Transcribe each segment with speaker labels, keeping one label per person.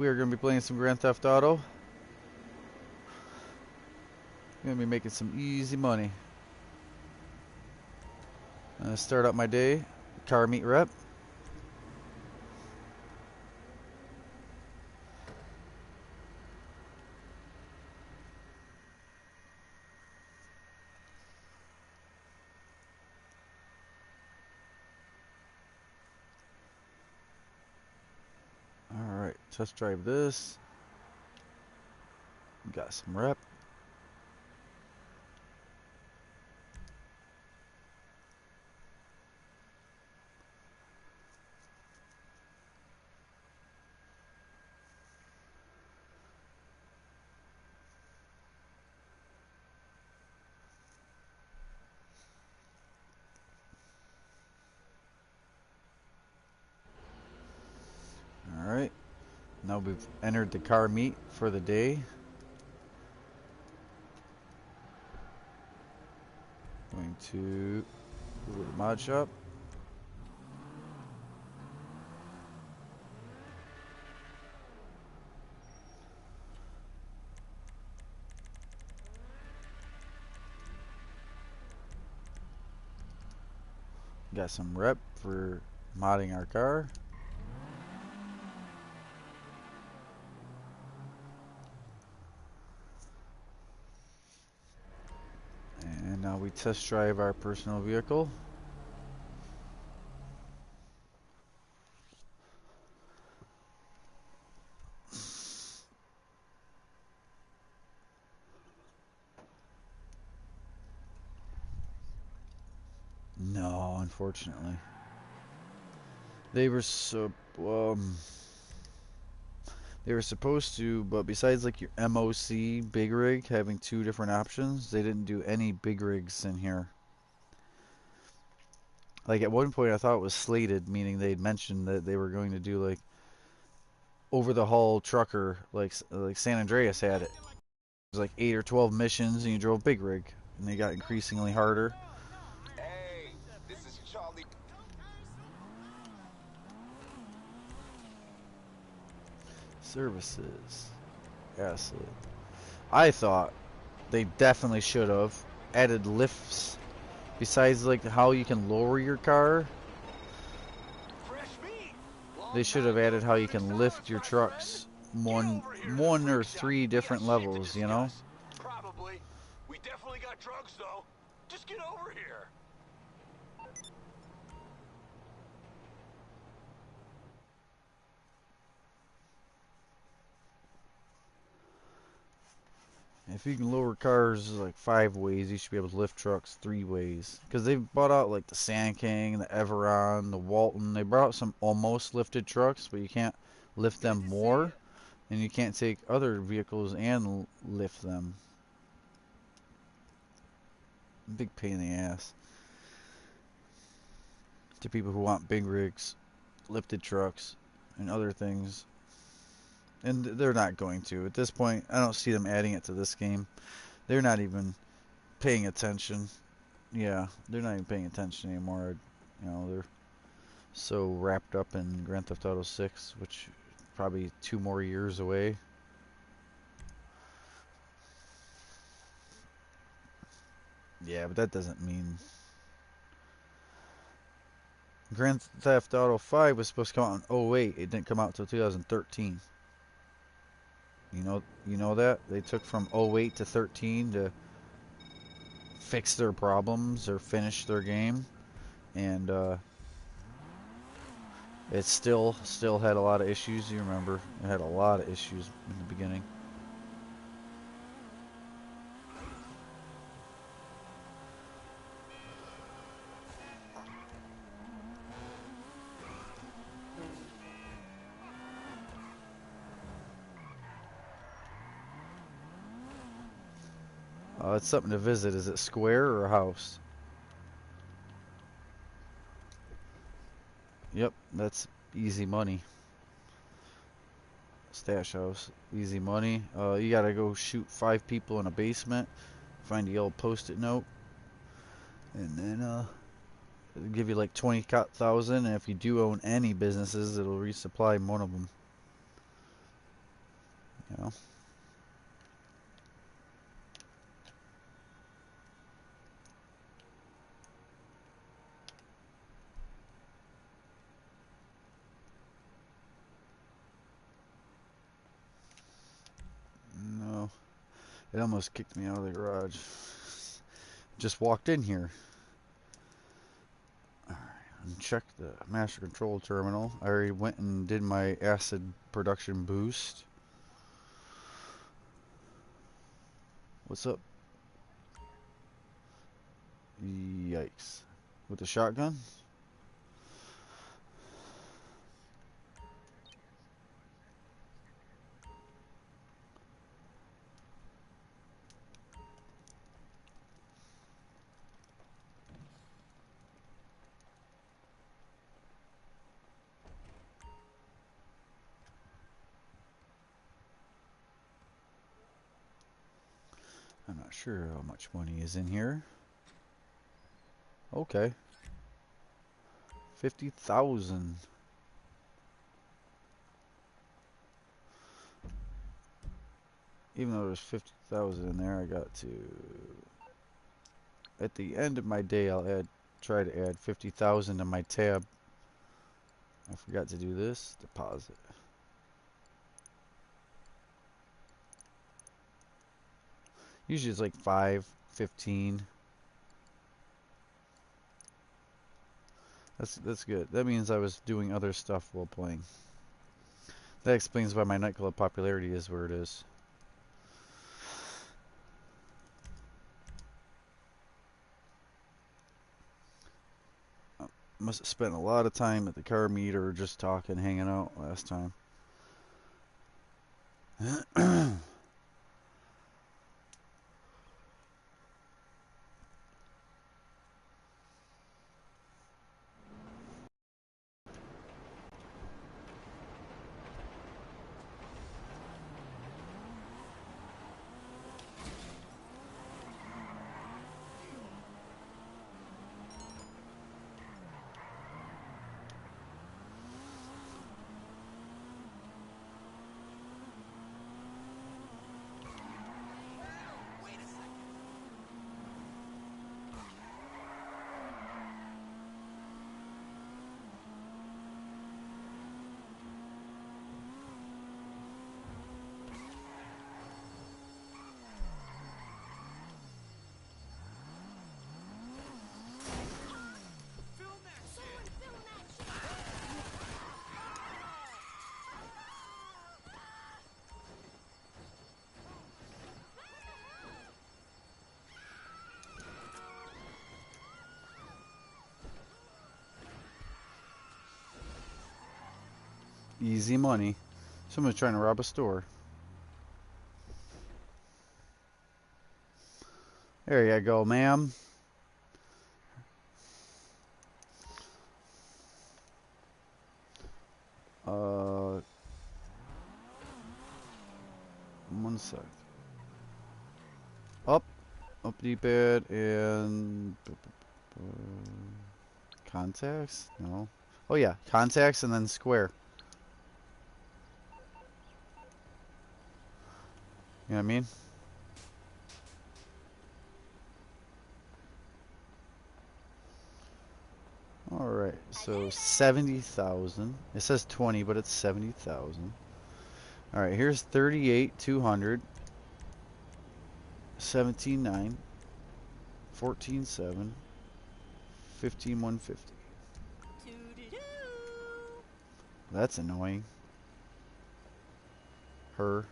Speaker 1: We are going to be playing some Grand Theft Auto. Going to be making some easy money. Start up my day. Car meet rep. Alright, test drive this. Got some rep. Alright, now we've entered the car meet for the day. Going to go to the mod shop. Got some rep for modding our car. And now we test drive our personal vehicle. No, unfortunately. They were they were supposed to, but besides like your MOC big rig having two different options, they didn't do any big rigs in here. Like at one point I thought it was slated, meaning they'd mentioned that they were going to do like over the haul trucker like San Andreas had it. It was like 8 or 12 missions and you drove big rig and they got increasingly harder.
Speaker 2: Hey, this is Charlie.
Speaker 1: Services. Acid. I thought they definitely should have added lifts. Besides like how you can lower your car, they should have added how you can lift your trucks one or three different levels, you know?
Speaker 2: Probably. We definitely got drugs though. Just get over here.
Speaker 1: If you can lower cars like 5 ways, you should be able to lift trucks 3 ways. Because they've brought out like the Sand King, the Everon, the Walton. They brought out some almost lifted trucks, but you can't lift them more. And you can't take other vehicles and lift them. Big pain in the ass. To people who want big rigs, lifted trucks, and other things. And they're not going to. At this point, I don't see them adding it to this game. They're not even paying attention. Yeah, they're not even paying attention anymore. You know, they're so wrapped up in Grand Theft Auto 6, which probably 2 more years away. Yeah, but that doesn't mean Grand Theft Auto 5 was supposed to come out in '08. It didn't come out until 2013. You know that? They took from '08 to 13 to fix their problems or finish their game, and it still had a lot of issues. You remember, it had a lot of issues in the beginning. It's something to visit. Is it square or a house? Yep, that's easy money. Stash house, easy money. You gotta go shoot 5 people in a basement, find a yellow post-it note, and then it'll give you like 20,000. And if you do own any businesses, it'll resupply one of them. It almost kicked me out of the garage. Just walked in here. Alright, and check the master control terminal. I already went and did my acid production boost. What's up? Yikes. With the shotgun? I'm not sure how much money is in here. Okay. 50,000. Even though there's 50,000 in there, I got to... At the end of my day, try to add 50,000 to my tab. I forgot to do this. Deposit. Usually it's like 5, 15. That's good. That means I was doing other stuff while playing. That explains why my nightclub popularity is where it is. Must have spent a lot of time at the car meter just talking, hanging out last time. Easy money. Someone's trying to rob a store. There you go, ma'am. One sec. Up D-pad, and contacts? No. Oh yeah, contacts and then square. You know what I mean? Alright, so 70,000. It says 20, but it's 70,000. Alright, here's 38,200. 17,9. 14,7. 15,150. That's annoying. Her.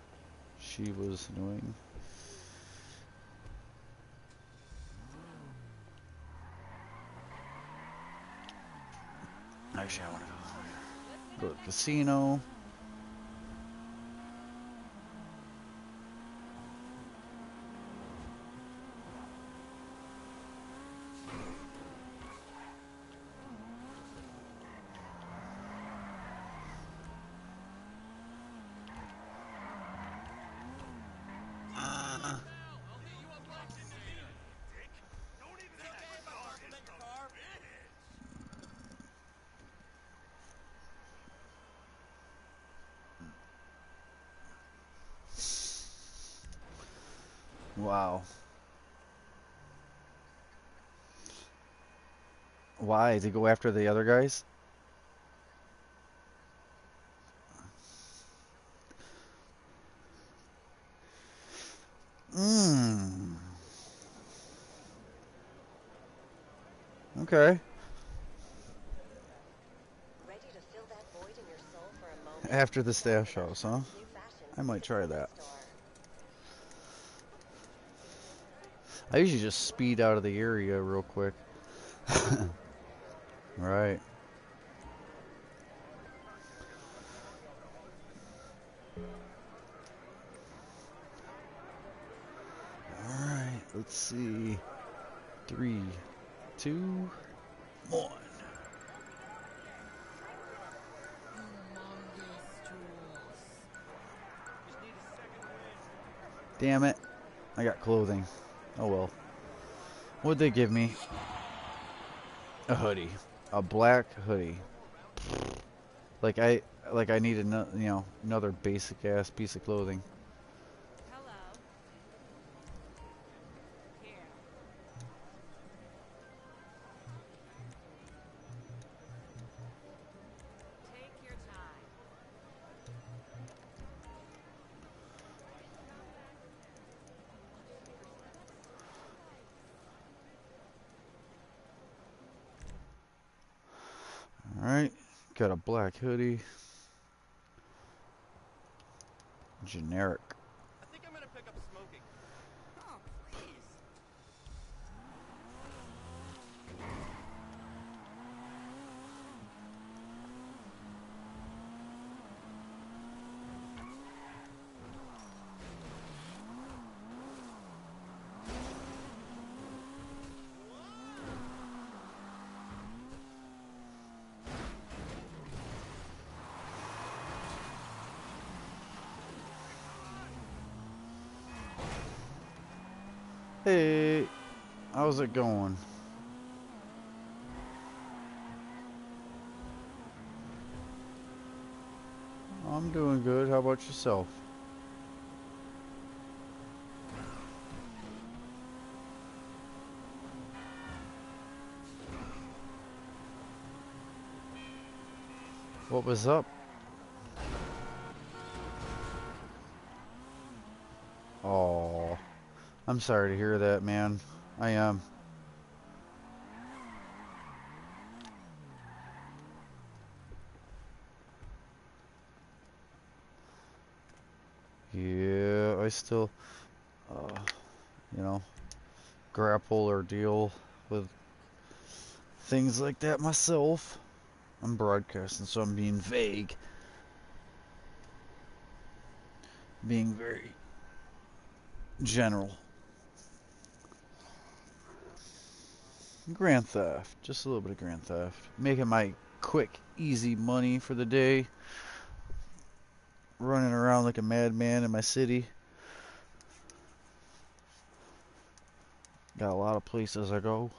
Speaker 1: She was annoying. Actually, I want to go to the casino. Wow. Why? To go after the other guys? Okay.
Speaker 3: Ready to fill that void in your soul for a moment?
Speaker 1: After the
Speaker 3: Check out
Speaker 1: stash
Speaker 3: the
Speaker 1: house, huh?
Speaker 3: new fashion
Speaker 1: I might
Speaker 3: Secret
Speaker 1: try
Speaker 3: Clothing
Speaker 1: that.
Speaker 3: store.
Speaker 1: I usually just speed out of the area real quick. Right. Alright, let's see. 3, 2, 1. Damn it. I got clothing. Oh well. What'd they give me? A hoodie. A black hoodie. Like I like I need another basic ass piece of clothing.
Speaker 4: Hello. Here. Take your time.
Speaker 1: Alright. Got a black hoodie. Generic.
Speaker 2: I think I'm gonna pick up smoking. Oh, please.
Speaker 1: Hey, how's it going? I'm doing good. How about yourself? What was up? Oh, I'm sorry to hear that, man. I am. Yeah, I still, uh, you know, grapple or deal with things like that myself. I'm broadcasting, so I'm being vague, being very general. Grand theft, just a little bit of grand theft. Making my quick, easy money for the day. Running around like a madman in my city. Got a lot of places I go.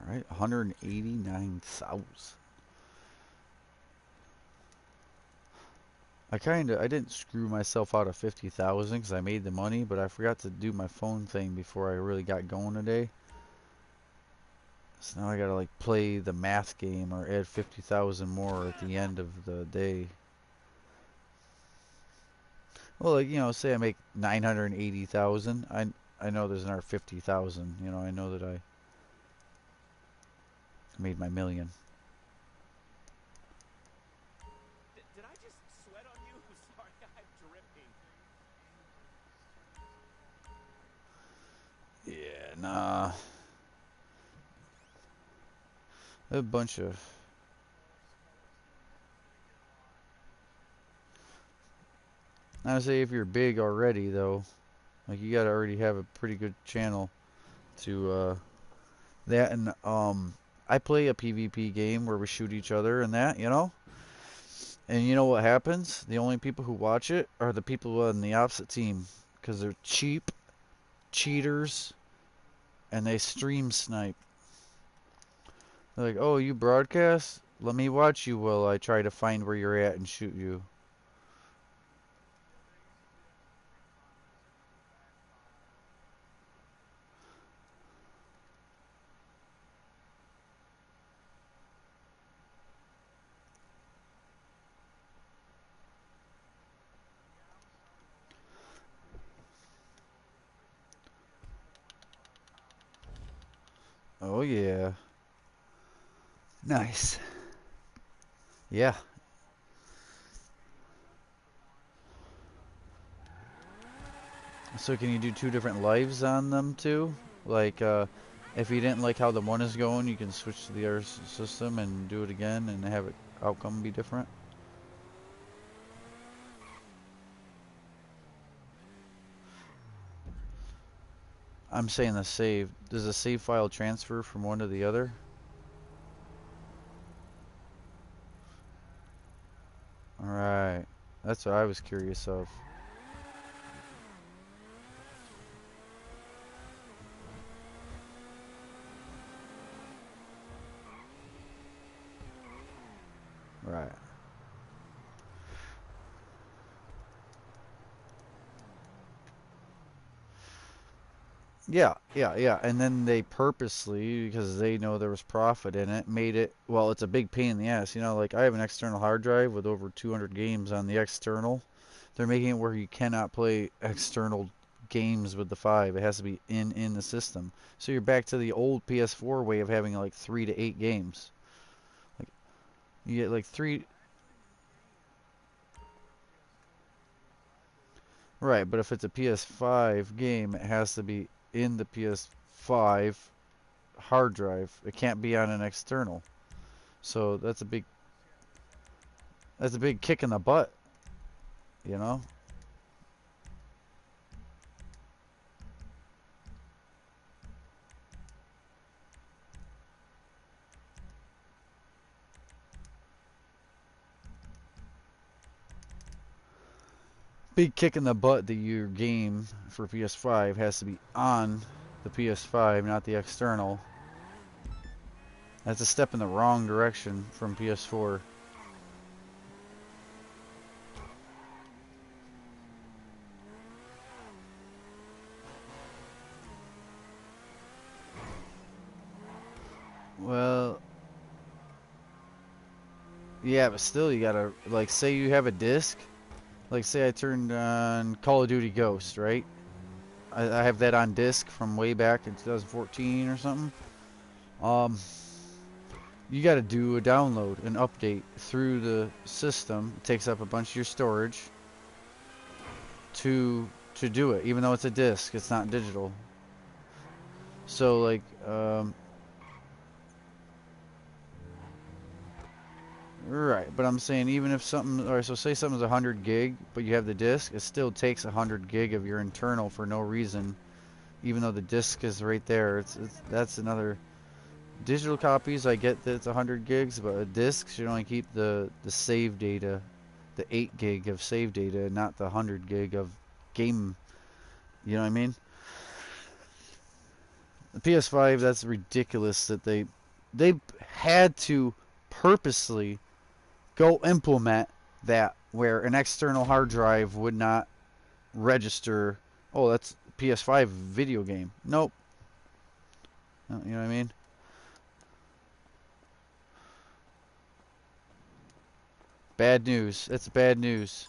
Speaker 1: Alright, 189,000. I didn't screw myself out of 50,000 because I made the money, but I forgot to do my phone thing before I really got going today. So now I gotta like play the math game or add 50,000 more at the end of the day. Well, like, say I make 980,000, I know there's another 50,000, I know that I made my million.
Speaker 2: Did I just sweat on you? Sorry, I'm dripping.
Speaker 1: Yeah, nah. A bunch of I would say if you're big already though, like you gotta already have a pretty good channel to that and I play a PvP game where we shoot each other and that. And you know what happens? The only people who watch it are the people on the opposite team because they're cheap cheaters and they stream snipe. They're like, "Oh, you broadcast? Let me watch you while I try to find where you're at and shoot you." Oh yeah. Nice. Yeah. So can you do two different lives on them too? Like, if you didn't like how the one is going, you can switch to the other system and do it again and have it outcome be different? I'm saying the save. Does the save file transfer from one to the other? Alright. That's what I was curious of. Right. Yeah. And then they purposely, because they know there was profit in it, made it, well, it's a big pain in the ass. You know, like I have an external hard drive with over 200 games on the external. They're making it where you cannot play external games with the 5. It has to be in the system. So you're back to the old PS4 way of having like 3 to 8 games. Like you get like 3. Right, but if it's a PS5 game, it has to be in the PS5 hard drive. It can't be on an external. So that's a big kick in the butt, you know? Big kick in the butt that your game for PS5 has to be on the PS5, not the external. That's a step in the wrong direction from PS4. Well, yeah, but still you gotta, like, say you have a disc. Like, say I turned on Call of Duty Ghost, right? I have that on disc from way back in 2014 or something. Um, you got to do a download, an update through the system. It takes up a bunch of your storage to do it, even though it's a disc. It's not digital. So like, right. But I'm saying even if something, or so say something's 100 gig, but you have the disc, it still takes 100 gig of your internal for no reason, even though the disc is right there. It's that's another. Digital copies, I get that it's 100 gigs, but a disc should only keep the save data, the 8 gig of save data, not the 100 gig of game. You know what I mean? The PS5, that's ridiculous that they had to purposely go implement that where an external hard drive would not register. Oh, that's PS5 video game. Nope. You know what I mean? Bad news. That's bad news.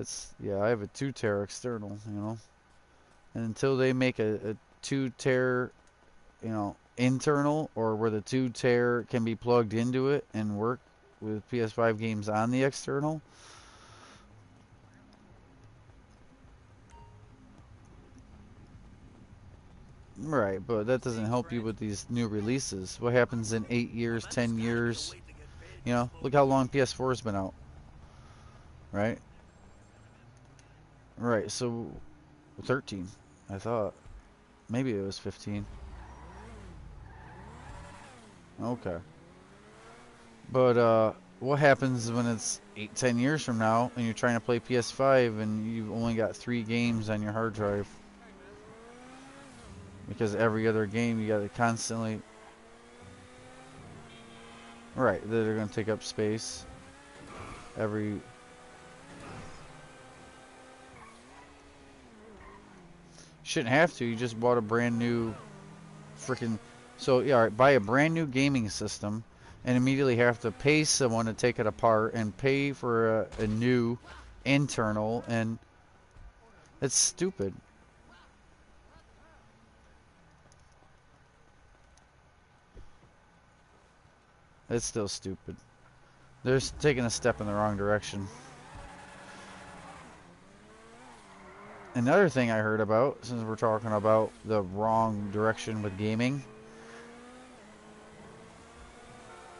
Speaker 1: It's yeah, I have a 2 tera external, you know. And until they make a 2 tera, you know, internal or where the 2 tera can be plugged into it and work with PS5 games on the external. Right, but that doesn't help you with these new releases. What happens in 8 years, 10 years? You know, look how long PS4 has been out, right? Right, so 13, I thought. Maybe it was 15. Okay. But what happens when it's 8, 10 years from now and you're trying to play PS5 and you've only got 3 games on your hard drive? Because every other game you got to constantly. Right, they're going to take up space. Every. Shouldn't have to. You just bought a brand new freaking. So, yeah, all right, buy a brand new gaming system and immediately have to pay someone to take it apart and pay for a new internal, and it's stupid. It's still stupid. They're taking a step in the wrong direction. Another thing I heard about, since we're talking about the wrong direction with gaming,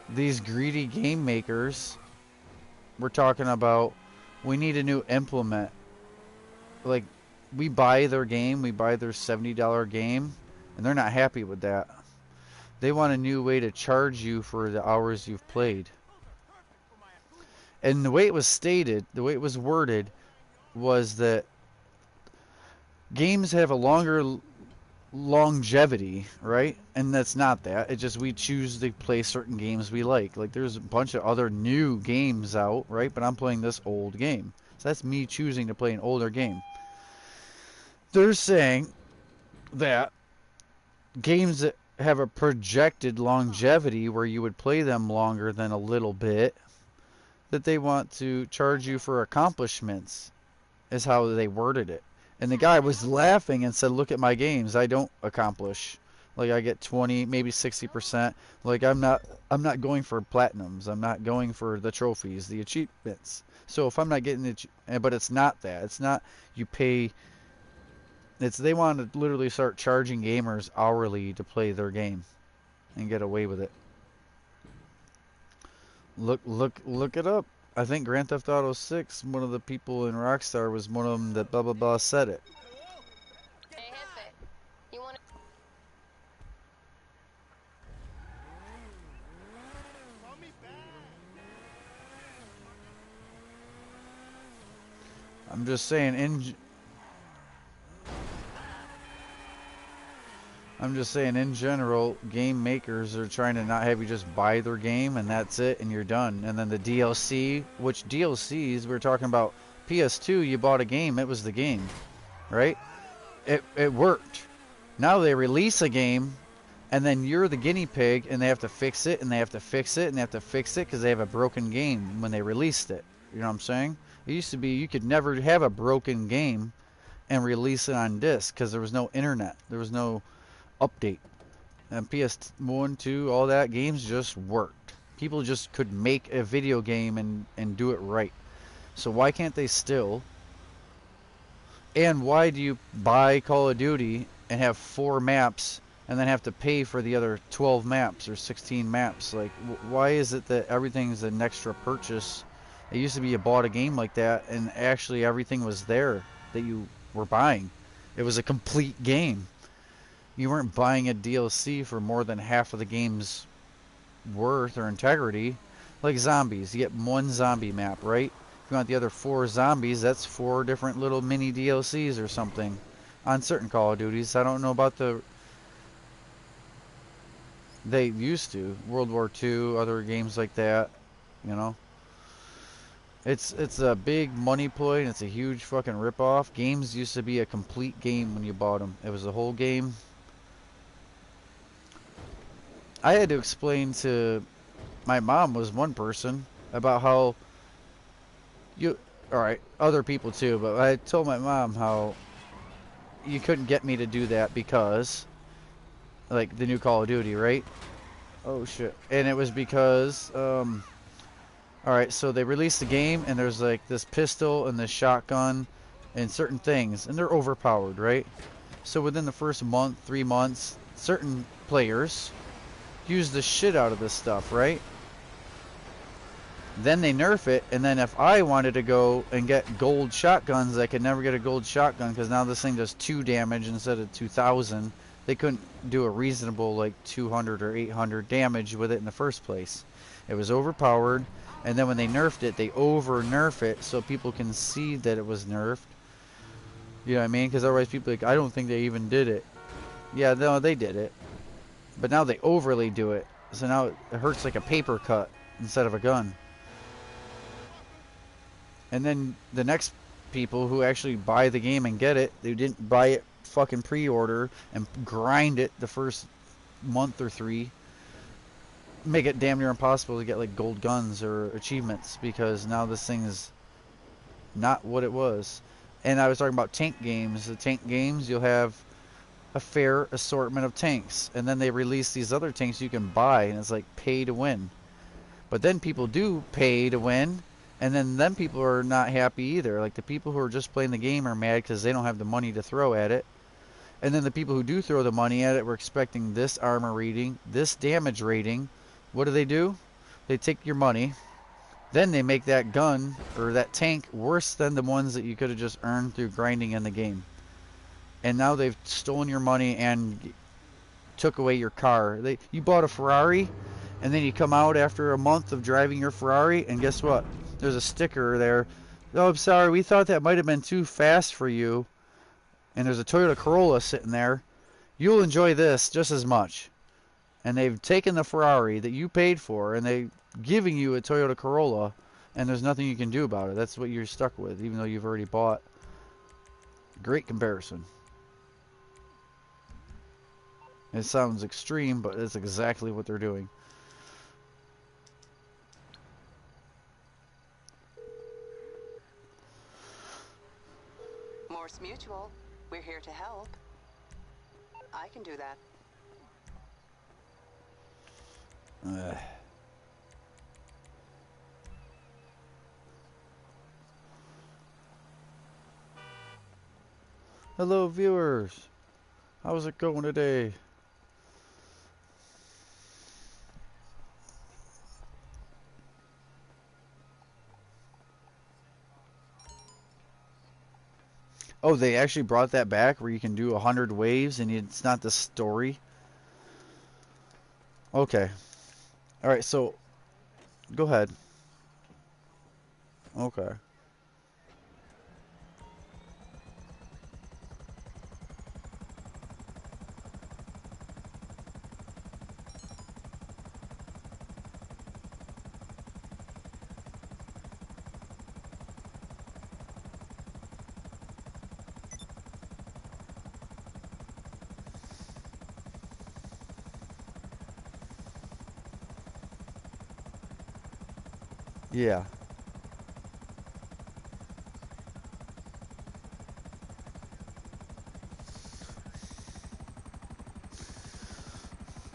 Speaker 1: these greedy game makers, we're talking about, we need a new implement. Like, we buy their game, we buy their $70 game, and they're not happy with that. They want a new way to charge you for the hours you've played. And the way it was stated, the way it was worded, was that games have a longer longevity, right? And that's not that. It's just we choose to play certain games we like. Like there's a bunch of other new games out, right? But I'm playing this old game. So that's me choosing to play an older game. They're saying that games that have a projected longevity where you would play them longer than a little bit, that they want to charge you for accomplishments, is how they worded it. And the guy was laughing and said, "Look at my games. I don't accomplish. Like I get 20, maybe 60%. Like I'm not going for platinums. I'm not going for the trophies, the achievements. So if I'm not getting it, but it's not that. It's not you pay. It's they want to literally start charging gamers hourly to play their game and get away with it. Look it up. I think Grand Theft Auto 6, one of the people in Rockstar was one of them that blah blah blah said it.
Speaker 3: Hey, Jefe. You want
Speaker 1: I'm just saying in general, game makers are trying to not have you just buy their game and that's it and you're done. And then the DLC, which DLCs, we're talking about PS2, you bought a game, it was the game, right? It worked. Now they release a game and then you're the guinea pig and they have to fix it and they have to fix it and they have to fix it because they have a broken game when they released it. You know what I'm saying? It used to be you could never have a broken game and release it on disc because there was no internet. There was no update. And PS1, 2, all that games just worked. People just could make a video game and do it right. So why can't they still? And why do you buy Call of Duty and have 4 maps and then have to pay for the other 12 maps or 16 maps? Like, why is it that everything's an extra purchase? It used to be you bought a game like that and actually everything was there that you were buying. It was a complete game. You weren't buying a DLC for more than half of the game's worth or integrity. Like zombies, you get one zombie map, right? If you want the other 4 zombies, that's 4 different little mini DLCs or something on certain Call of Duties. I don't know about the... They used to. World War II, other games like that, you know? It's a big money ploy and it's a huge fucking ripoff. Games used to be a complete game when you bought them. It was a whole game. I had to explain to my mom was one person about how you alright, other people too, but I told my mom how you couldn't get me to do that because like the new Call of Duty, right? Oh shit. And it was because alright, so they released the game and there's like this pistol and this shotgun and certain things and they're overpowered, right? So within the first month, 3 months, certain players use the shit out of this stuff, right? Then they nerf it, and then if I wanted to go and get gold shotguns, I could never get a gold shotgun because now this thing does 2 damage instead of 2,000. They couldn't do a reasonable like 200 or 800 damage with it in the first place. It was overpowered, and then when they nerfed it, they over-nerf it so people can see that it was nerfed. You know what I mean? Because otherwise people are like, I don't think they even did it. Yeah, no, they did it. But now they overly do it. So now it hurts like a paper cut instead of a gun. And then the next people who actually buy the game and get it, they didn't buy it fucking pre-order and grind it the first month or 3, make it damn near impossible to get like gold guns or achievements because now this thing is not what it was. And I was talking about tank games. The tank games, you'll have a fair assortment of tanks, and then they release these other tanks you can buy, and it's like pay to win. But then people do pay to win, and then them people are not happy either. Like the people who are just playing the game are mad because they don't have the money to throw at it. And then the people who do throw the money at it were expecting this armor rating, this damage rating. What do? They take your money, then they make that gun or that tank worse than the ones that you could have just earned through grinding in the game. And now they've stolen your money and took away your car. You bought a Ferrari, and then you come out after a month of driving your Ferrari, and guess what? There's a sticker there. Oh, I'm sorry, we thought that might have been too fast for you. And there's a Toyota Corolla sitting there. You'll enjoy this just as much. And they've taken the Ferrari that you paid for, and they're giving you a Toyota Corolla, and there's nothing you can do about it. That's what you're stuck with, even though you've already bought. Great comparison. It sounds extreme, but it's exactly what they're doing.
Speaker 5: Morse Mutual, we're here to help. I can do that.
Speaker 1: Hello, viewers. How's it going today? Oh, they actually brought that back where you can do 100 waves and it's not the story. Okay. All right, so go ahead. Okay. Yeah.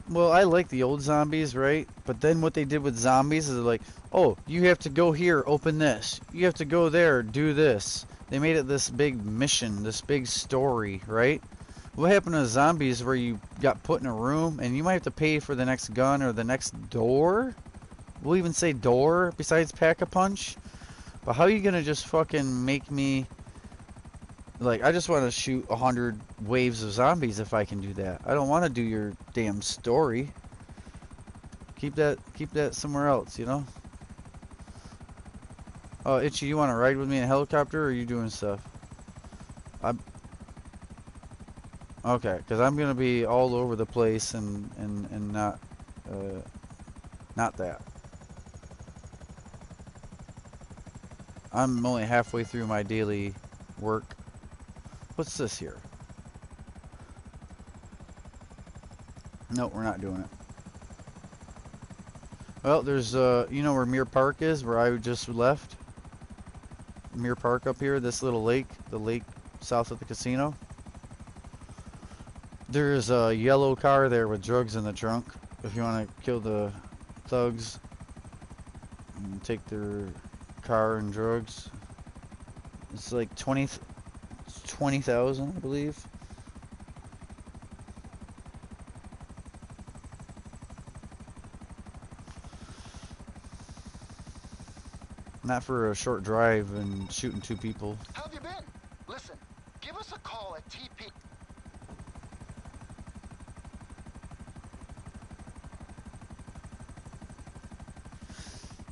Speaker 1: Well, I like the old zombies, right? But then what they did with zombies is like, oh, you have to go here, open this. You have to go there, do this. They made it this big mission, this big story, right? What happened to zombies where you got put in a room and you might have to pay for the next gun or the next door? We'll even say door besides Pack-a-Punch. But how are you gonna just fucking make me... Like, I just want to shoot 100 waves of zombies if I can do that. I don't want to do your damn story. Keep that somewhere else, you know? Oh, Itchy, you want to ride with me in a helicopter, or are you doing stuff? Okay, because I'm going to be all over the place and not that. I'm only halfway through my daily work. What's this here? No, we're not doing it. Well, there's, you know where Mere Park is, where I just left? Mere Park up here, this little lake, the lake south of the casino. There's a yellow car there with drugs in the trunk. If you want to kill the thugs and take their car and drugs. It's like 20,000, I believe. Not for a short drive and shooting 2 people.
Speaker 6: How have you been? Listen, give us a call at TP.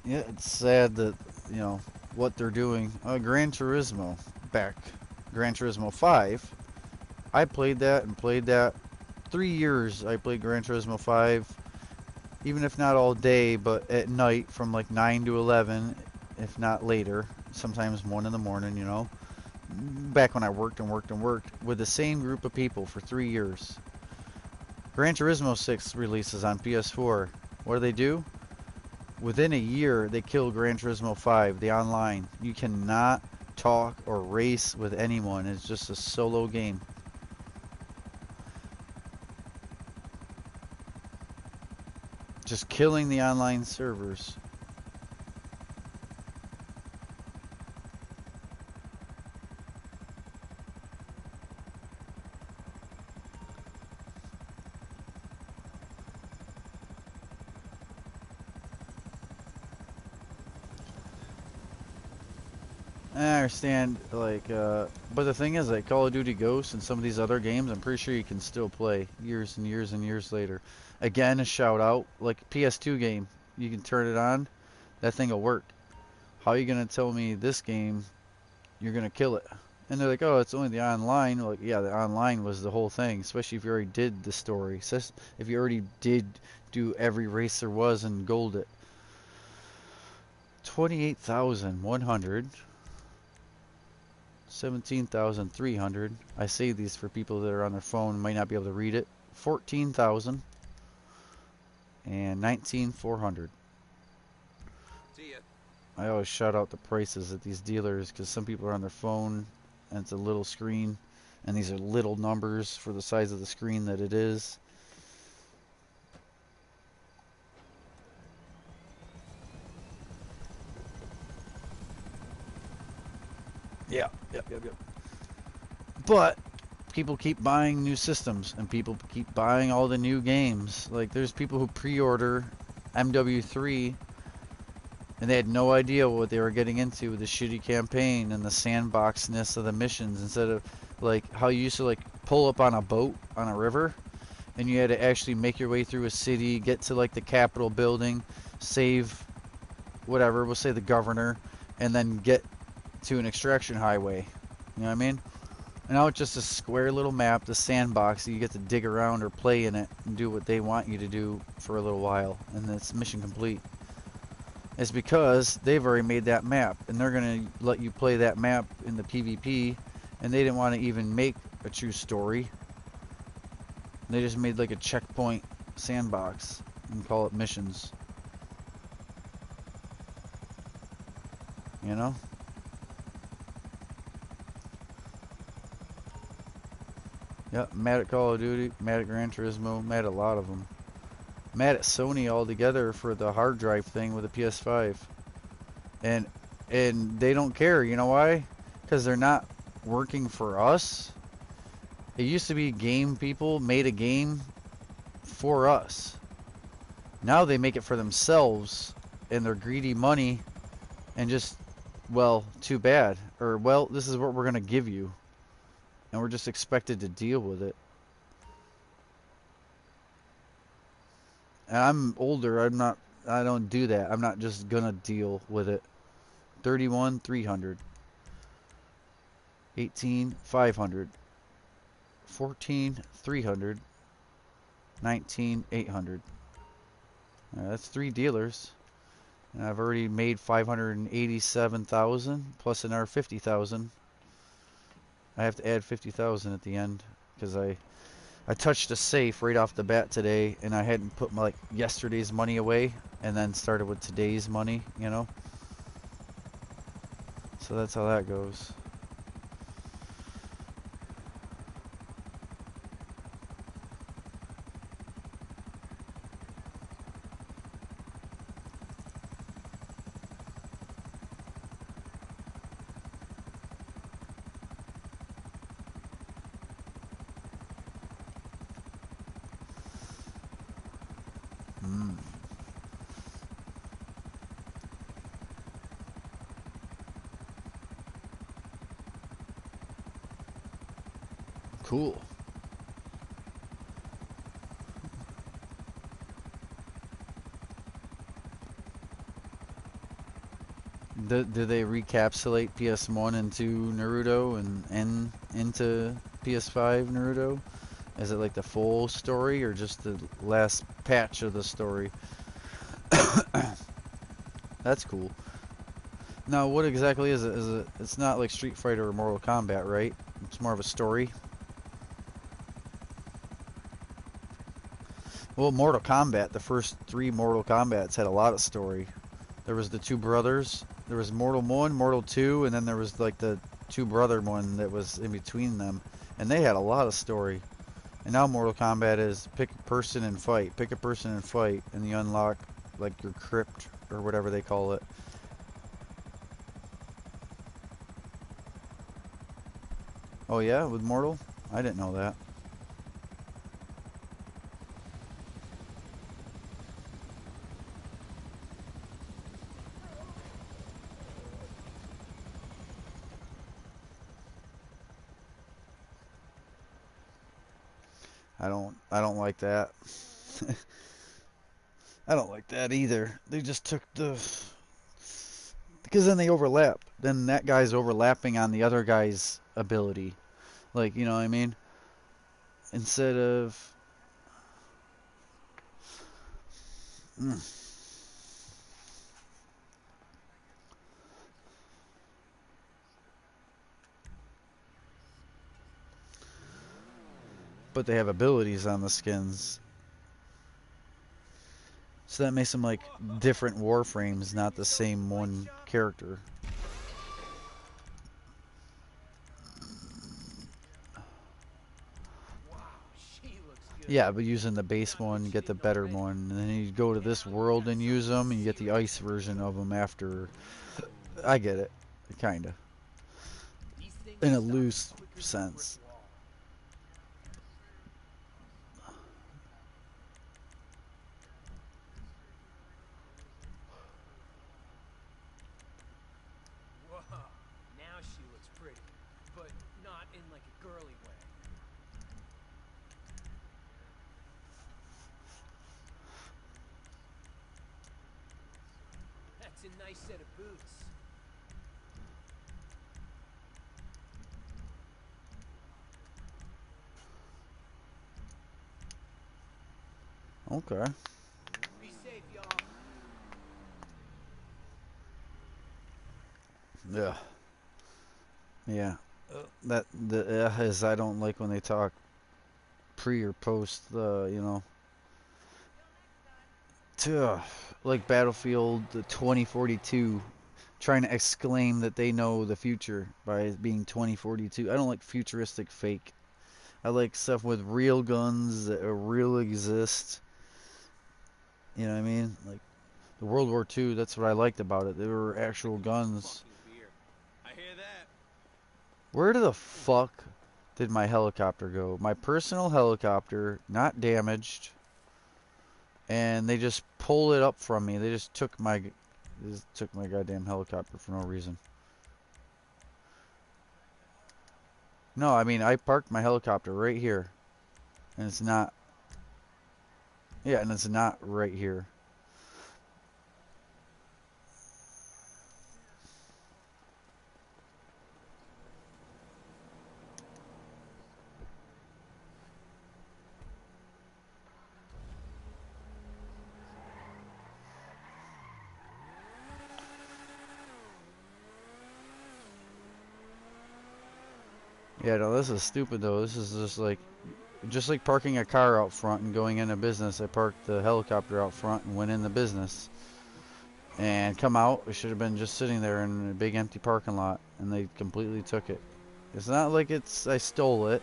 Speaker 1: Yeah, it's sad that, you know, what they're doing. Gran Turismo, back. Gran Turismo 5. I played that and played that. 3 years I played Gran Turismo 5. Even if not all day, but at night from like 9 to 11, if not later. Sometimes 1 in the morning, you know. Back when I worked with the same group of people for 3 years. Gran Turismo 6 releases on PS4. What do? Within a year, they killed Gran Turismo 5, the online. You cannot talk or race with anyone. It's just a solo game. Just killing the online servers. I understand, like, but the thing is, like, Call of Duty Ghosts and some of these other games, I'm pretty sure you can still play years and years and years later. Again, a shout out, like, PS2 game, you can turn it on, that thing will work. How are you gonna tell me this game, you're gonna kill it? And they're like, oh, it's only the online. Like, yeah, the online was the whole thing, especially if you already did the story. So if you already did do every race there was and gold it. 28,100. 17,300. I save these for people that are on their phone and might not be able to read it. 14,000 and 19,400.
Speaker 2: See ya.
Speaker 1: I always shout out the prices at these dealers because some people are on their phone and it's a little screen, and these are little numbers for the size of the screen that it is. Yep. But people keep buying new systems and people keep buying all the new games. Like, there's people who pre-order MW3 and they had no idea what they were getting into with the shitty campaign and the sandboxness of the missions, instead of like how you used to like pull up on a boat on a river and you had to actually make your way through a city, get to like the Capitol building, save whatever, we'll say the governor, and then get to an extraction highway. You know what I mean? And now it's just a square little map, the sandbox, that you get to dig around or play in it and do what they want you to do for a little while, and it's mission complete. It's because they've already made that map, and they're going to let you play that map in the PvP, and they didn't want to even make a true story. They just made like a checkpoint sandbox and call it missions. You know? Yep, mad at Call of Duty, mad at Gran Turismo, mad at a lot of them. Mad at Sony altogether for the hard drive thing with the PS5. And they don't care, you know why? Because they're not working for us. It used to be game people made a game for us. Now they make it for themselves and they're greedy money and just, well, too bad. Or, well, this is what we're going to give you. And we're just expected to deal with it. And I'm older, I don't do that. I'm not just gonna deal with it. 31,300. 18,500. 14,300. 19,800. That's 3 dealers. And I've already made 587,000 plus another 50,000. I have to add 50,000 at the end because I touched a safe right off the bat today, and I hadn't put my, like, yesterday's money away, and then started with today's money, you know? So that's how that goes. Cool. Do they recapsulate PS1 into Naruto and into PS5 Naruto? Is it like the full story or just the last patch of the story? That's cool. Now, what exactly is it? It's not like Street Fighter or Mortal Kombat, right? It's more of a story. Well, Mortal Kombat, the first 3 Mortal Kombats had a lot of story. There was the 2 brothers, There was Mortal 1, Mortal 2, and then there was like the two brother one that was in between them. And they had a lot of story. And now Mortal Kombat is pick a person and fight. Pick a person and fight. And you unlock like your crypt or whatever they call it. Oh yeah, with Mortal? I didn't know that. I don't like that. I don't like that either. They just took the because then they overlap. Then that guy's overlapping on the other guy's ability. Like, you know what I mean? Instead of but they have abilities on the skins. So that makes them like different warframes, not the same one character. Yeah, but using the base one, you get the better one, and then you go to this world and use them, and you get the ice version of them after. I get it, kinda, in a loose sense.
Speaker 7: Whoa, now she looks pretty, but not in like a girly way. That's a nice set of boots.
Speaker 1: Okay.
Speaker 7: Be safe, y'all.
Speaker 1: Yeah. Yeah. That the is I don't like when they talk pre or post the to like Battlefield 2042 trying to exclaim that they know the future by being 2042. I don't like futuristic fake. I like stuff with real guns that real exist. You know what I mean? Like the World War II, that's what I liked about it. They were actual guns.
Speaker 2: I hear that.
Speaker 1: Where the fuck did my helicopter go? My personal helicopter, not damaged, and they just pulled it up from me. They just took my goddamn helicopter for no reason. No, I mean I parked my helicopter right here, and it's not. Yeah, and it's not right here. Yeah, no, this is stupid though. This is just like parking a car out front and going into business. I parked the helicopter out front and went in the business. And come out, it should have been just sitting there in a big empty parking lot, and they completely took it. It's not like I stole it.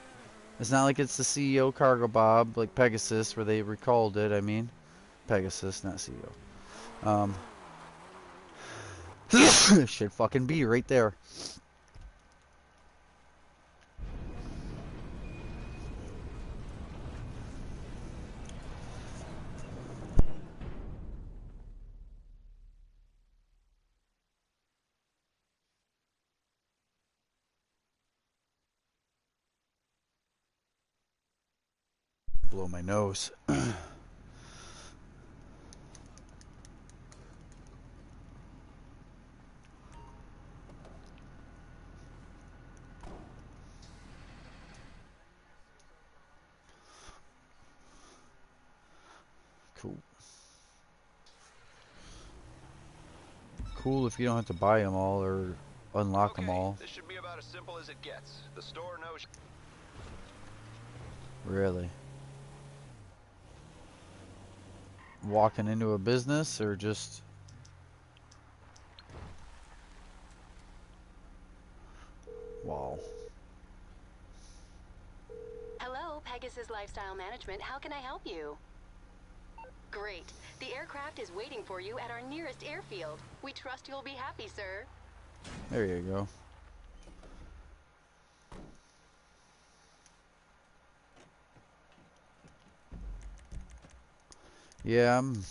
Speaker 1: It's not like it's the CEO Cargo Bob, like Pegasus, where they recalled it. I mean, Pegasus, not CEO. Should fucking be right there. Blow my nose. Cool. Cool if you don't have to buy them all or unlock them all.
Speaker 2: This should be about as simple as it gets. The store knows.
Speaker 1: Really. Walking into a business or just...
Speaker 5: Hello, Pegasus Lifestyle Management. How can I help you? Great. The aircraft is waiting for you at our nearest airfield. We trust you'll be happy, sir.
Speaker 1: There you go. Yeah, I'm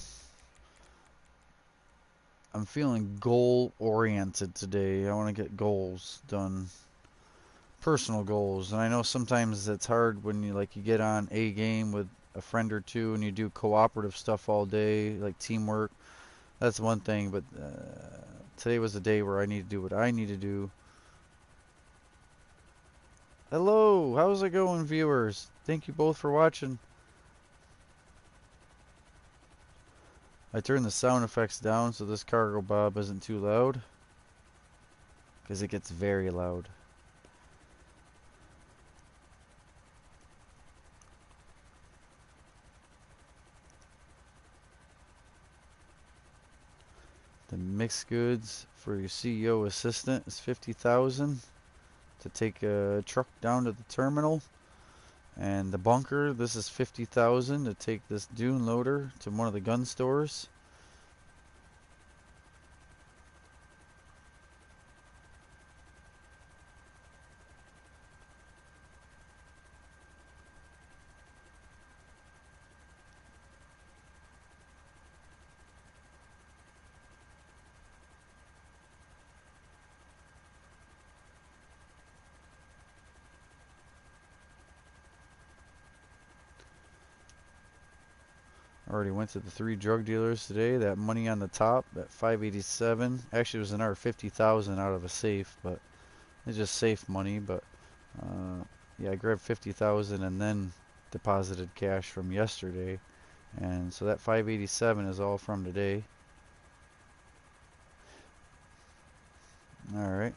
Speaker 1: feeling goal oriented today. I want to get goals done. Personal goals. And I know sometimes it's hard when you get on a game with a friend or two and you do cooperative stuff all day, like teamwork. That's one thing, but today was a day where I need to do what I need to do. Hello, how's it going, viewers? Thank you both for watching. I turned the sound effects down so this cargo bob isn't too loud, because it gets very loud. The mixed goods for your CEO assistant is 50,000 to take a truck down to the terminal. And the bunker, this is 50,000 to take this dune loader to one of the gun stores. Already went to the 3 drug dealers today. That money on the top, that 587, actually was another 50,000 out of a safe, but it's just safe money. But yeah, I grabbed 50,000 and then deposited cash from yesterday, and so that 587 is all from today. All right.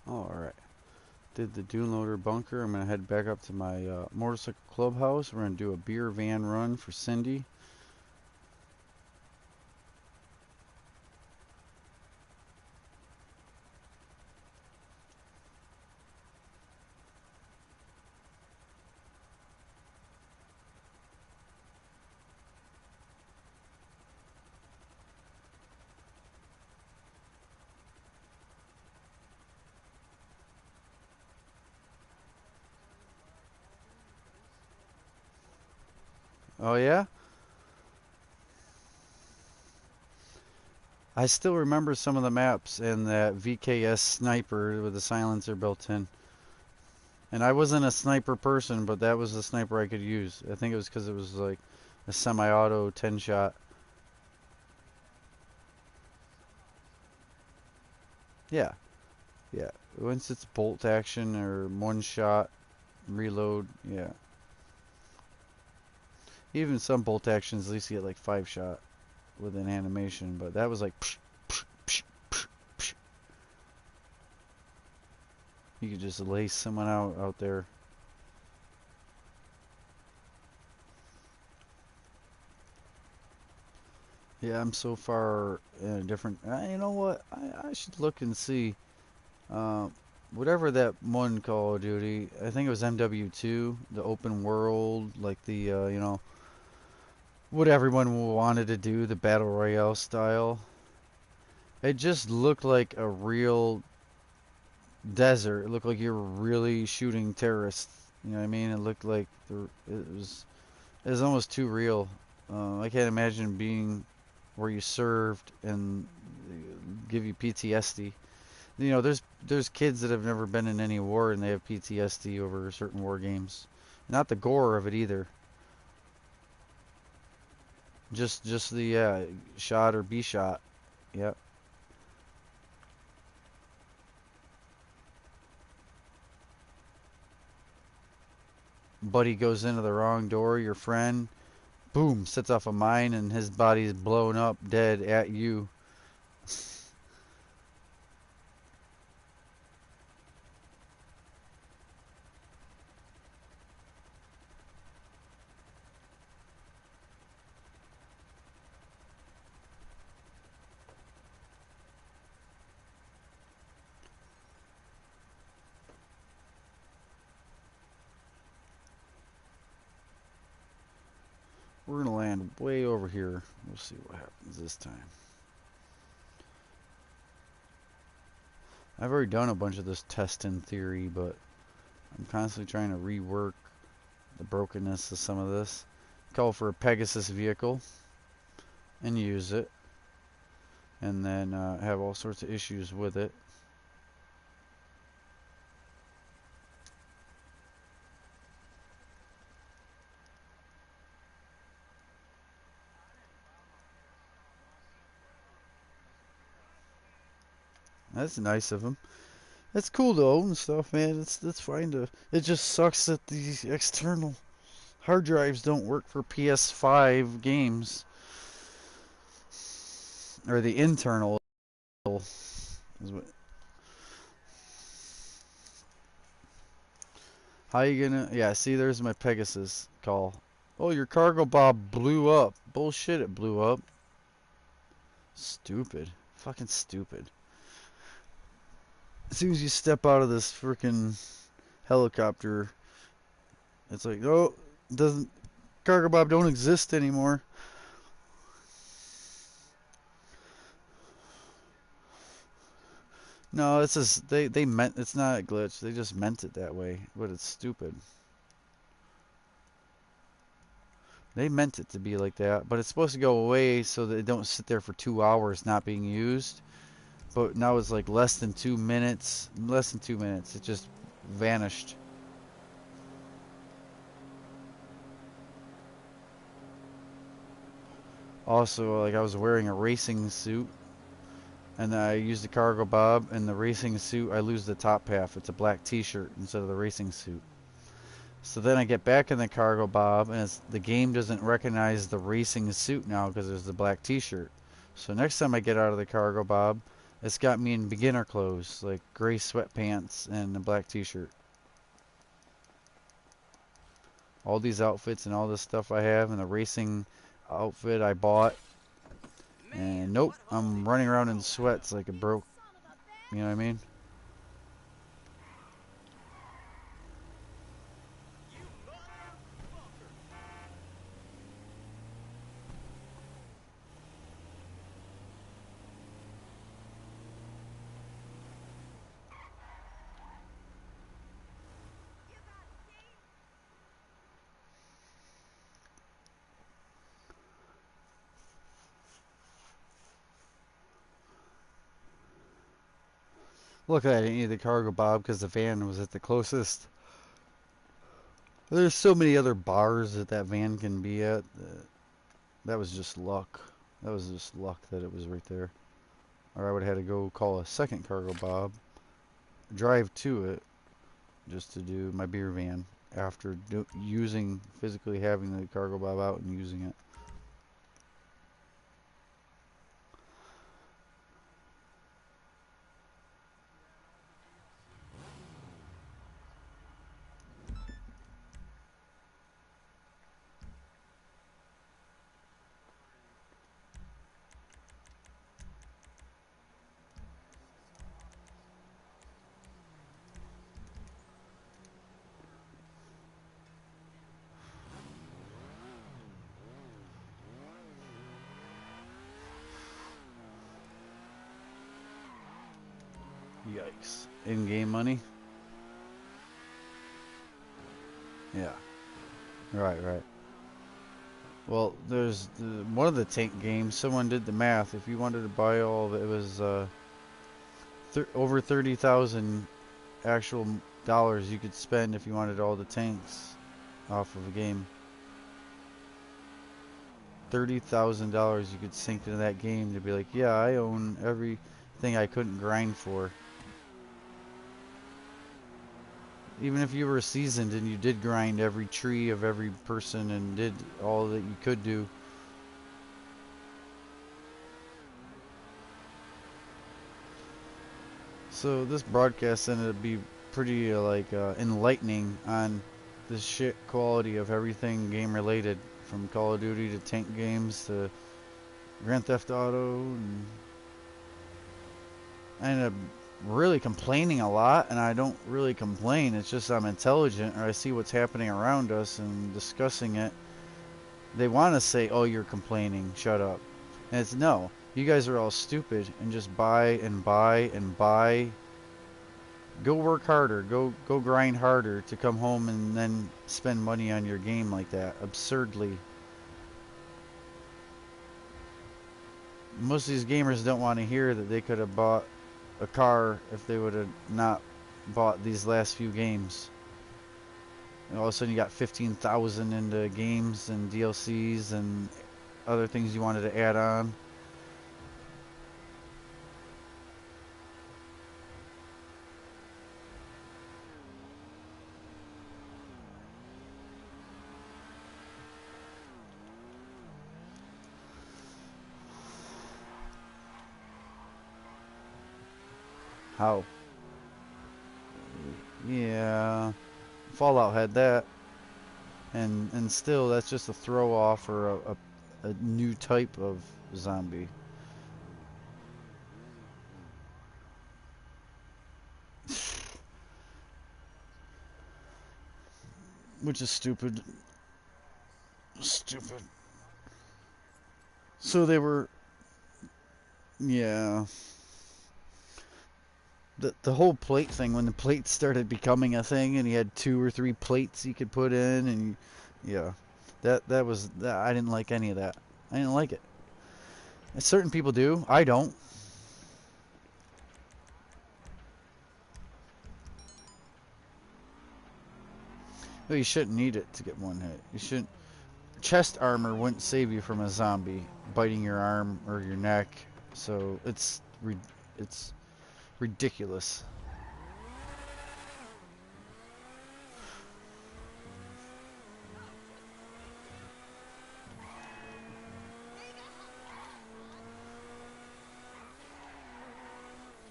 Speaker 1: All right. Did the dune loader bunker. I'm gonna head back up to my motorcycle clubhouse. We're gonna do a beer van run for Cindy. Oh yeah? I still remember some of the maps and that VKS sniper with the silencer built in. And I wasn't a sniper person, but that was the sniper I could use. I think it was because it was like a semi-auto 10 shot. Yeah, yeah. Once it's bolt action or one shot, reload, yeah. Even some bolt actions, at least you get like 5 shot with an animation, but that was like psh, psh, psh, psh, psh. You could just lace someone out there. Yeah, I'm so far in a different. You know what? I should look and see. Uh, Whatever that one Call of Duty, I think it was MW2, the open world, like the what everyone wanted to do, the battle royale style. It just looked like a real desert. It looked like you were really shooting terrorists. You know what I mean? It looked like it was almost too real. I can't imagine being where you served and give you PTSD. You know, there's kids that have never been in any war and they have PTSD over certain war games. Not the gore of it either. Just the shot or be shot. Yep. Buddy goes into the wrong door. Your friend, boom, sets off a mine and his body's blown up, dead at you. We're gonna land way over here. We'll see what happens this time. I've already done a bunch of this test in theory, but I'm constantly trying to rework the brokenness of some of this. Call for a Pegasus vehicle and use it, and then have all sorts of issues with it. That's nice of him. It's cool though and stuff, man. It's fine to. It just sucks that the external hard drives don't work for PS5 games, or the internal. Is what, how you gonna? Yeah, see, there's my Pegasus call. Oh, your cargo bob blew up. Bullshit, it blew up. Stupid. Fucking stupid. As soon as you step out of this freaking helicopter, it's like, oh, doesn't cargo bob don't exist anymore. No, it's just they meant it's not a glitch. They just meant it that way, but it's stupid. They meant it to be like that, but it's supposed to go away so that it don't sit there for 2 hours not being used. But now it's like less than 2 minutes. Less than 2 minutes. It just vanished. Also, like I was wearing a racing suit, and I used the cargo bob, and the racing suit I lose the top half. It's a black T-shirt instead of the racing suit. So then I get back in the cargo bob, and the game doesn't recognize the racing suit now because there's the black T-shirt. So next time I get out of the cargo bob, it's got me in beginner clothes, like gray sweatpants and a black T-shirt. All these outfits and all this stuff I have, and the racing outfit I bought, and nope, I'm running around in sweats like a broke. You know what I mean? Look, I didn't need the cargo bob because the van was at the closest. There's so many other bars that that van can be at. That was just luck. That was just luck that it was right there. Or I would have had to go call a second cargo bob, drive to it just to do my beer van after physically having the cargo bob out and using it. Yikes. In-game money? Yeah. Right. Well, there's one of the tank games, someone did the math. If you wanted to buy all of it, it was over 30,000 actual dollars you could spend if you wanted all the tanks off of a game. $30,000 you could sink into that game to be like, yeah, I own everything I couldn't grind for. Even if you were seasoned and you did grind every tree of every person and did all that you could do. So this broadcast ended up being pretty enlightening on the shit quality of everything game related, from Call of Duty to tank games to Grand Theft Auto, and I ended up really complaining a lot, and I don't really complain. It's just I'm intelligent, or I see what's happening around us and discussing it. They want to say, "Oh, you're complaining. Shut up." And it's no. You guys are all stupid and just buy and buy and buy. Go work harder. Go grind harder to come home and then spend money on your game like that absurdly. Most of these gamers don't want to hear that they could have bought a car if they would have not bought these last few games. And all of a sudden you got 15,000 into games and DLCs and other things you wanted to add on. How? Yeah, Fallout had that, and still that's just a throw off or a new type of zombie. Which is stupid. Stupid. So they were, yeah. The whole plate thing, when the plates started becoming a thing and he had 2 or 3 plates he could put in, and yeah, that was that. I didn't like any of that. I didn't like it. And certain people do. I don't. Well, you shouldn't need it to get one hit. You shouldn't. Chest armor wouldn't save you from a zombie biting your arm or your neck. So it's ridiculous.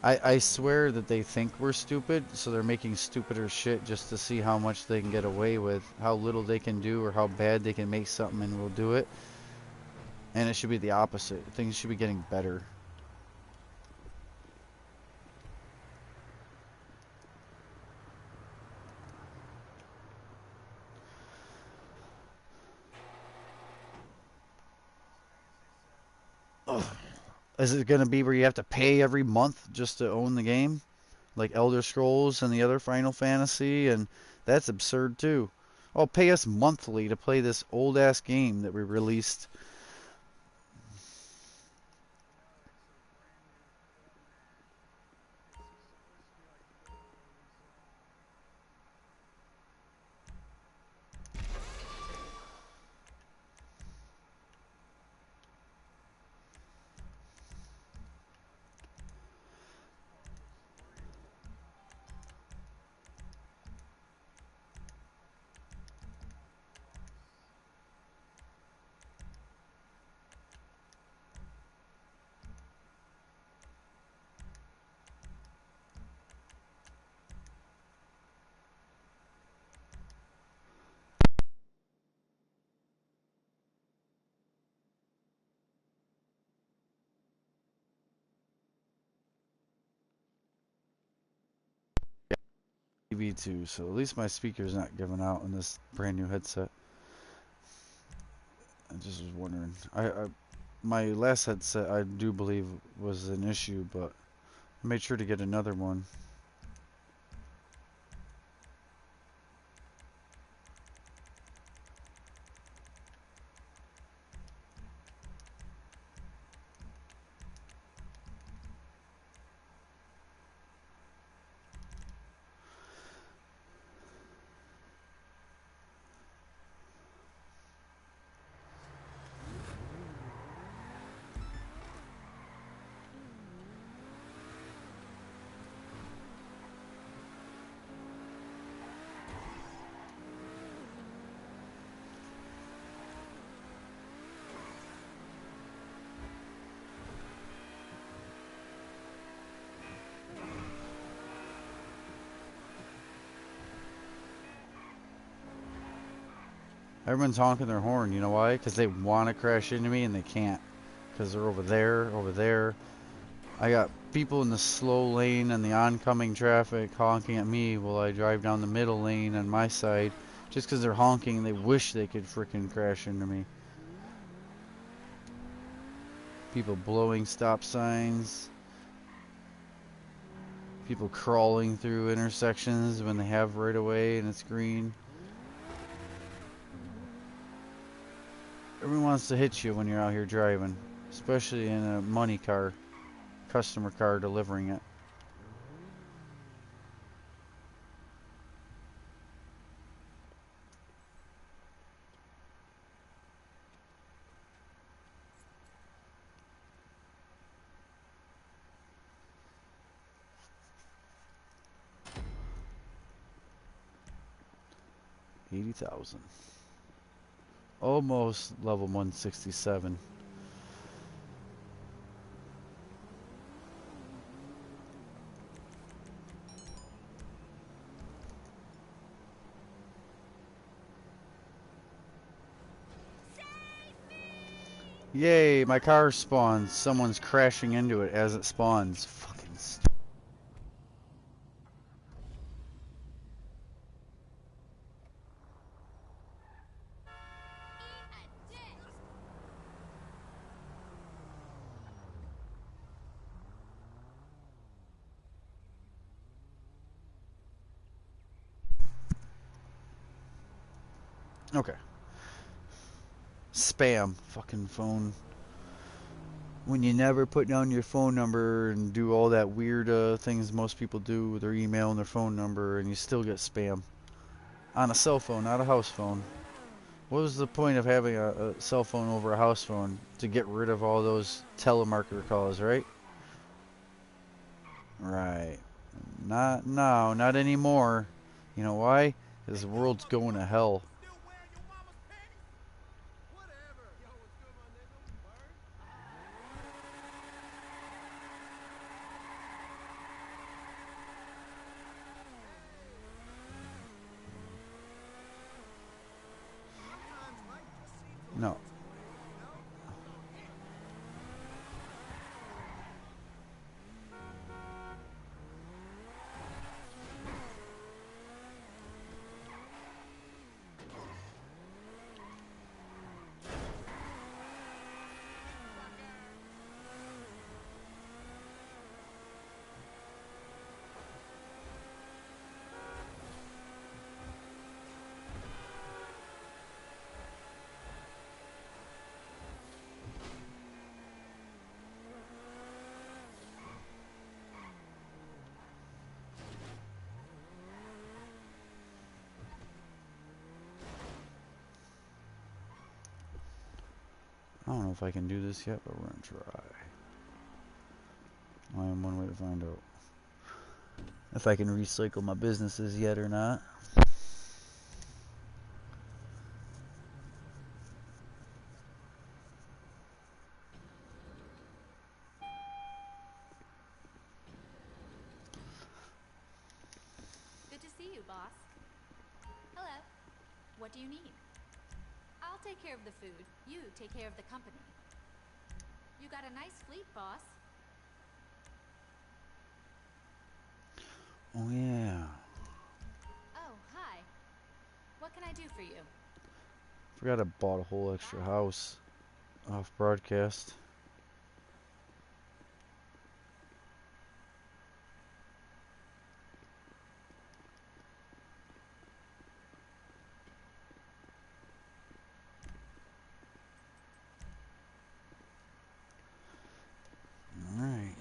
Speaker 1: I swear that they think we're stupid, so they're making stupider shit just to see how much they can get away with, how little they can do, or how bad they can make something and we'll do it. And it should be the opposite. Things should be getting better. Ugh. Is it going to be where you have to pay every month just to own the game? Like Elder Scrolls and the other Final Fantasy, and that's absurd too. Oh, pay us monthly to play this old ass game that we released. TV too, so at least my speaker's not giving out in this brand new headset. I just was wondering. My last headset I do believe was an issue, but I made sure to get another one. Everyone's honking their horn. You know why? Because they want to crash into me and they can't. Because they're over there, over there. I got people in the slow lane and the oncoming traffic honking at me while I drive down the middle lane on my side. Just because they're honking and they wish they could frickin' crash into me. People blowing stop signs. People crawling through intersections when they have right away and it's green. Everyone wants to hit you when you're out here driving, especially in a money car, customer car delivering it. $80,000. Almost level 167. Yay, my car spawns. Someone's crashing into it as it spawns. Fucking stupid. Okay. Spam. Fucking phone. When you never put down your phone number and do all that weird things most people do with their email and their phone number, and you still get spam. On a cell phone, not a house phone. What was the point of having a cell phone over a house phone? To get rid of all those telemarketer calls, right? Right. Not now, not anymore. You know why? Because the world's going to hell.
Speaker 2: Still wearing your mama's panties? Whatever. Yo, what's good, my nigga? Word? Sometimes life just seems a
Speaker 1: No.
Speaker 2: little too easy, you know?
Speaker 1: I don't know if I can do this yet, but we're going to try. I am one way to find out if I can recycle my businesses yet or not.
Speaker 4: Good to see you, boss. Hello. What do you need? I'll take care of the food. You take care of the company. You got a nice fleet, boss.
Speaker 1: Oh yeah. Forgot I bought a whole extra house off broadcast. Alright.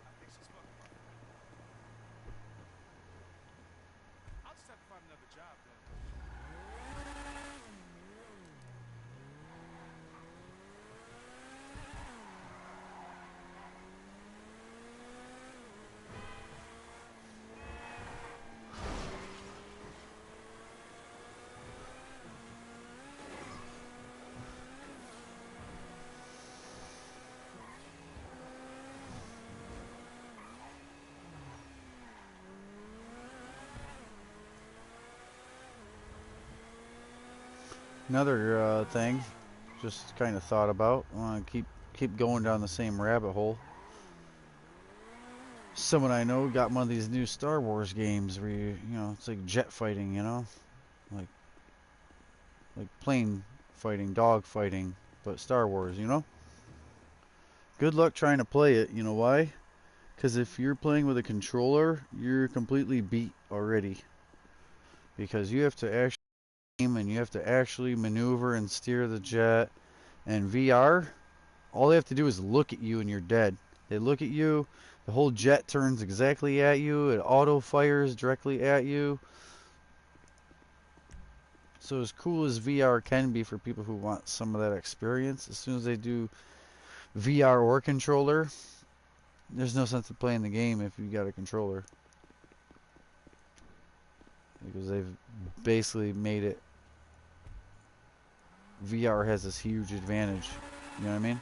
Speaker 2: I think she's fucking my friend. I'll just have to find another job then.
Speaker 1: Another thing, just kind of thought about. I want to keep going down the same rabbit hole. Someone I know got one of these new Star Wars games where you know it's like jet fighting, you know, like plane fighting, dog fighting, but Star Wars, you know. Good luck trying to play it. You know why? Because if you're playing with a controller, you're completely beat already. Because you have to actually aim and you have to actually maneuver and steer the jet. And VR, all they have to do is look at you and you're dead. They look at you, the whole jet turns exactly at you, it auto fires directly at you. So as cool as VR can be for people who want some of that experience, as soon as they do VR or controller, there's no sense in playing the game if you got a controller. Because they've basically made it, VR has this huge advantage. You know what I mean?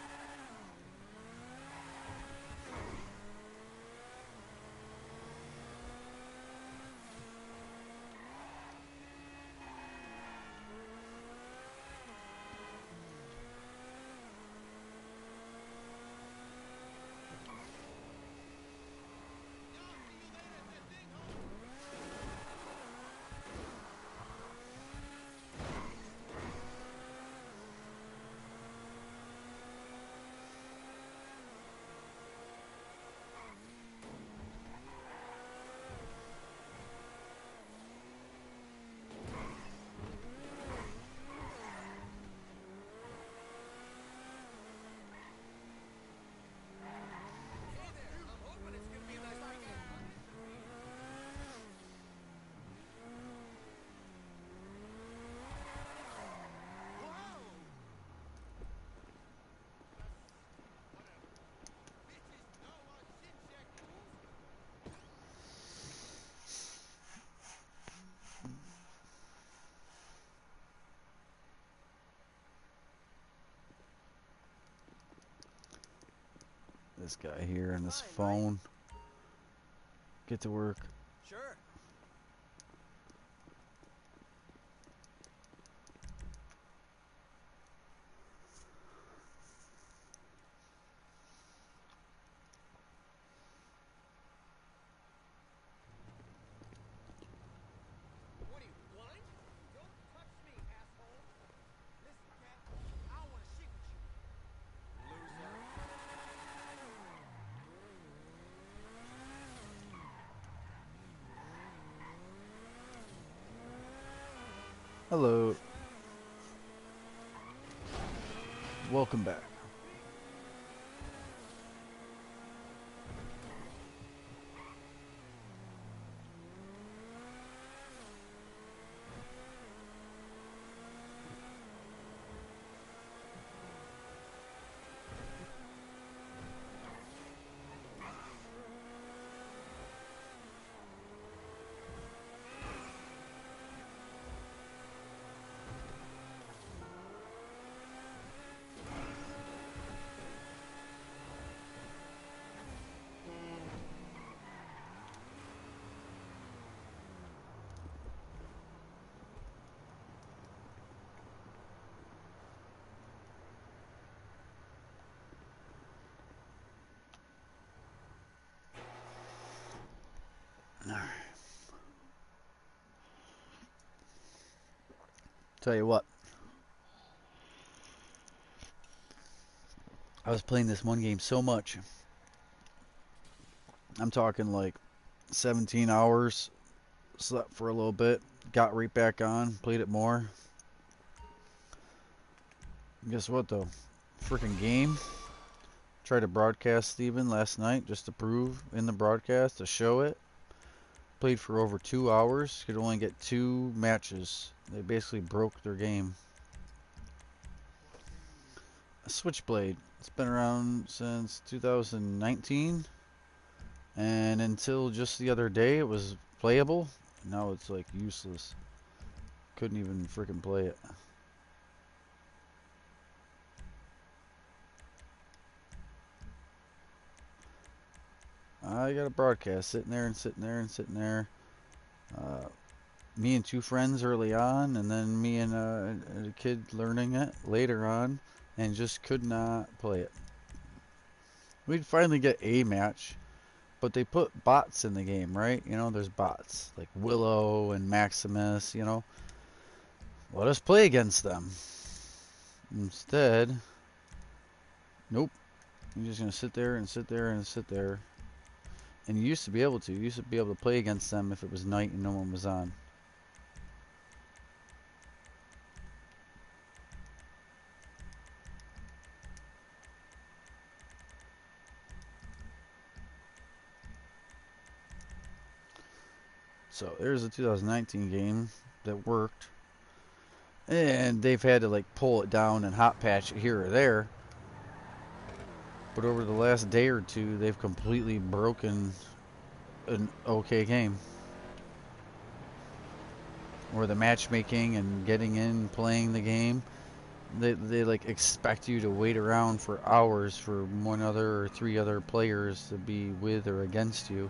Speaker 1: This guy here and this phone. Get to work.
Speaker 7: Sure. What are you, blind? Don't touch me, asshole! Listen, cat, I don't want to shit with you. Loser.
Speaker 1: Hello. Welcome back. Tell you what, I was playing this one game so much. I'm talking like 17 hours, slept for a little bit, got right back on, played it more. Guess what though? Freaking game. Tried to broadcast Steven last night just to prove in the broadcast to show it. Played for over 2 hours. Could only get 2 matches. They basically broke their game. Switchblade. It's been around since 2019. And until just the other day it was playable. Now it's like useless. Couldn't even freaking play it. I got a broadcast sitting there and sitting there and sitting there. Me and 2 friends early on, and then me and a kid learning it later on, and just could not play it. We'd finally get a match, but they put bots in the game, right? You know, there's bots like Willow and Maximus, you know. Let us play against them. Instead, nope. You're just going to sit there and sit there and sit there. And you used to be able to. You used to be able to play against them if it was night and no one was on. So there's a 2019 game that worked. And they've had to like pull it down and hot patch it here or there. But over the last day or two, they've completely broken an okay game. Where the matchmaking and getting in, playing the game, they like expect you to wait around for hours for 1 other or 3 other players to be with or against you.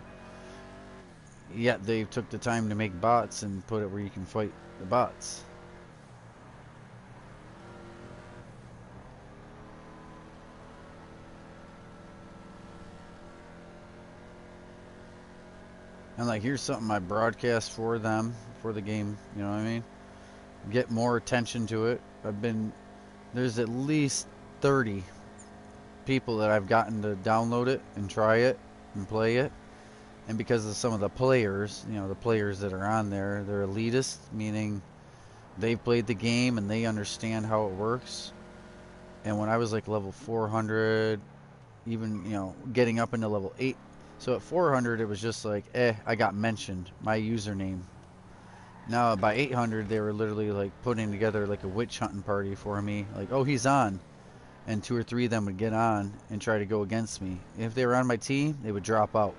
Speaker 1: Yet they took the time to make bots and put it where you can fight the bots. And like, here's something I broadcast for them, for the game, you know what I mean? Get more attention to it. There's at least 30 people that I've gotten to download it and try it and play it. And because of some of the players, you know, the players that are on there, they're elitist, meaning they've played the game and they understand how it works. And when I was like level 400, even, you know, getting up into level 8, so at 400 it was just like, I got mentioned, my username. Now by 800 they were literally like putting together like a witch hunting party for me, like, oh, he's on. And 2 or 3 of them would get on and try to go against me. If they were on my team, they would drop out.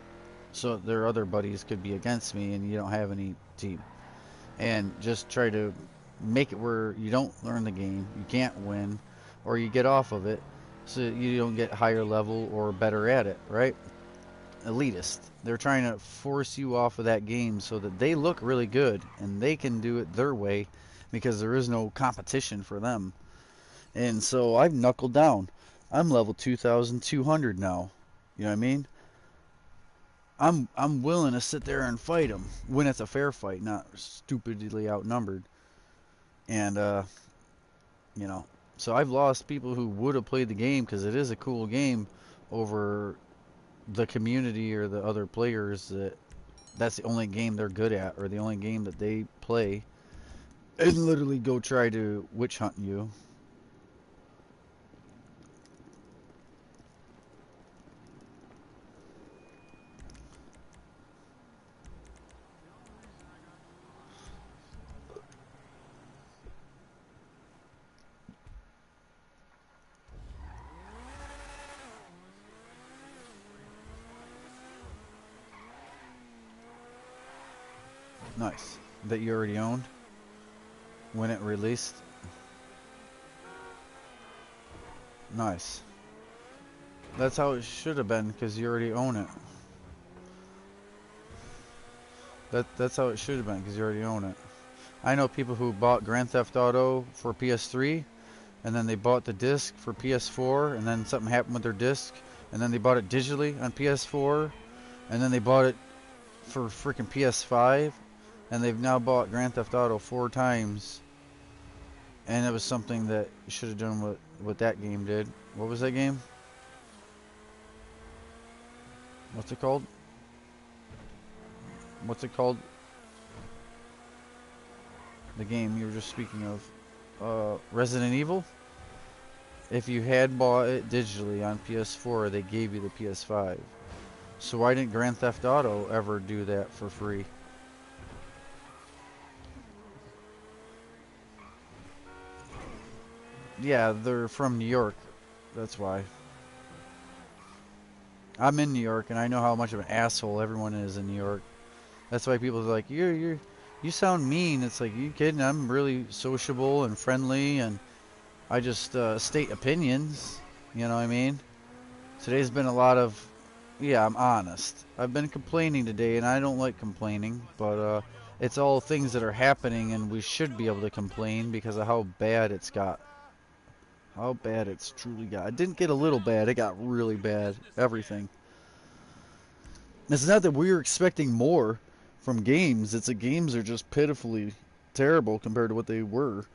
Speaker 1: So their other buddies could be against me and you don't have any team. And just try to make it where you don't learn the game, you can't win, or you get off of it so you don't get higher level or better at it, right? Elitist. They're trying to force you off of that game so that they look really good and they can do it their way because there is no competition for them. And so I've knuckled down. I'm level 2,200 now. You know what I mean? I'm willing to sit there and fight them when it's a fair fight, not stupidly outnumbered. And you know, so I've lost people who would have played the game because it is a cool game over the community or the other players that's the only game they're good at or the only game that they play, and literally go try to witch hunt you. Nice. That you already owned when it released. Nice. That's how it should have been because you already own it. That's how it should have been because you already own it. I know people who bought Grand Theft Auto for PS3 and then they bought the disc for PS4 and then something happened with their disc and then they bought it digitally on PS4 and then they bought it for freaking PS5 and they've now bought Grand Theft Auto 4 times And it was something that you should have done what that game did. What was that game? What's it called? What's it called? The game you were just speaking of. Resident Evil? If you had bought it digitally on PS4, they gave you the PS5. So why didn't Grand Theft Auto ever do that for free? Yeah, they're from New York. That's why. I'm in New York, and I know how much of an asshole everyone is in New York. That's why people are like, you sound mean. It's like, you kidding? I'm really sociable and friendly, and I just state opinions. You know what I mean? Today's been a lot of, yeah, I'm honest. I've been complaining today, and I don't like complaining, but it's all things that are happening, and we should be able to complain because of how bad it's got. How bad it's truly got. It didn't get a little bad, it got really bad. Everything. It's not that we were expecting more from games, it's that games are just pitifully terrible compared to what they were.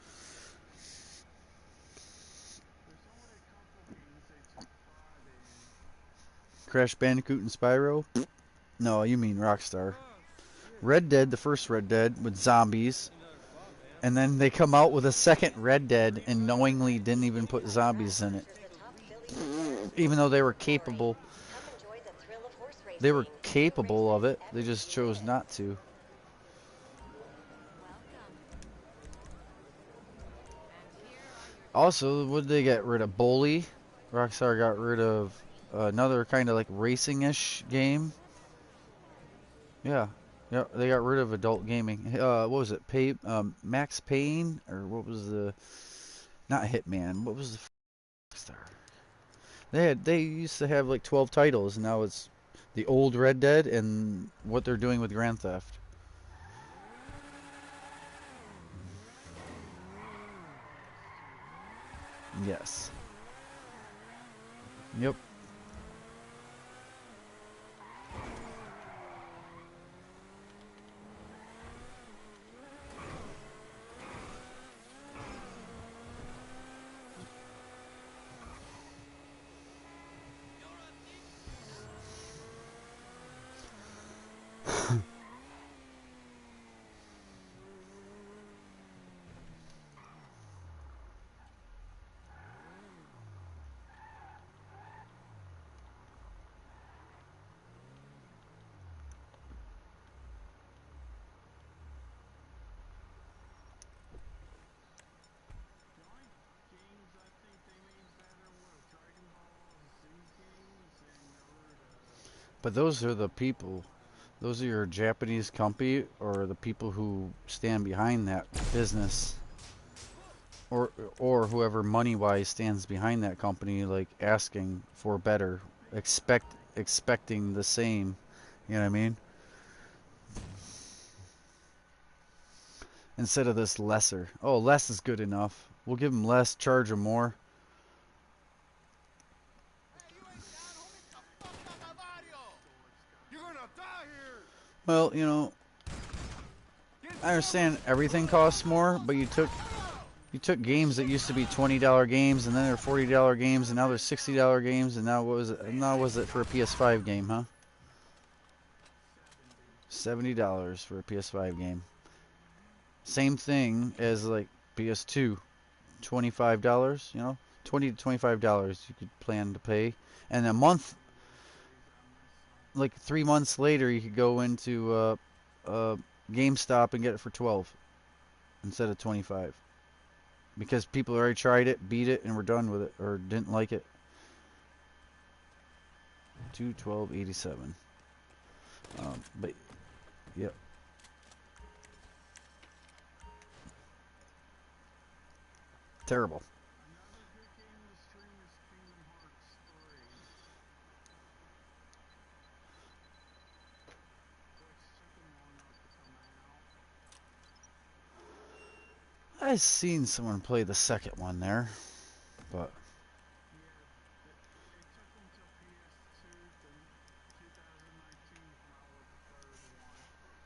Speaker 1: Crash Bandicoot and Spyro? No, you mean Rockstar. Red Dead, the first Red Dead, with zombies. And then they come out with a second Red Dead and knowingly didn't even put zombies in it. Even though they were capable. They were capable of it. They just chose not to. Also, would they get rid of Bully? Rockstar got rid of another kind of like racing-ish game. Yeah. Yeah, they got rid of adult gaming. What was it? Max Payne? Or what was the... Not Hitman. What was the... Rockstar? They used to have like 12 titles, and now it's the old Red Dead and what they're doing with Grand Theft. Yes. Yep. But those are the people. Those are your Japanese company or the people who stand behind that business. Or or whoever money-wise stands behind that company, like asking for better, expecting the same. You know what I mean? Instead of this lesser. Oh, less is good enough. We'll give them less, charge them more. Well, you know, I understand everything costs more, but you took games that used to be $20 games, and then they're $40 games, and now they're $60 games, and now what was it? Now was it for a PS5 game, huh? $70 for a PS5 game. Same thing as like PS2, $25. You know, $20 to $25 you could plan to pay, and a month, like 3 months later, you could go into GameStop and get it for 12 instead of 25 because people already tried it, beat it, and were done with it or didn't like it. 212.87. But yep, terrible. I've seen someone play the second one there, but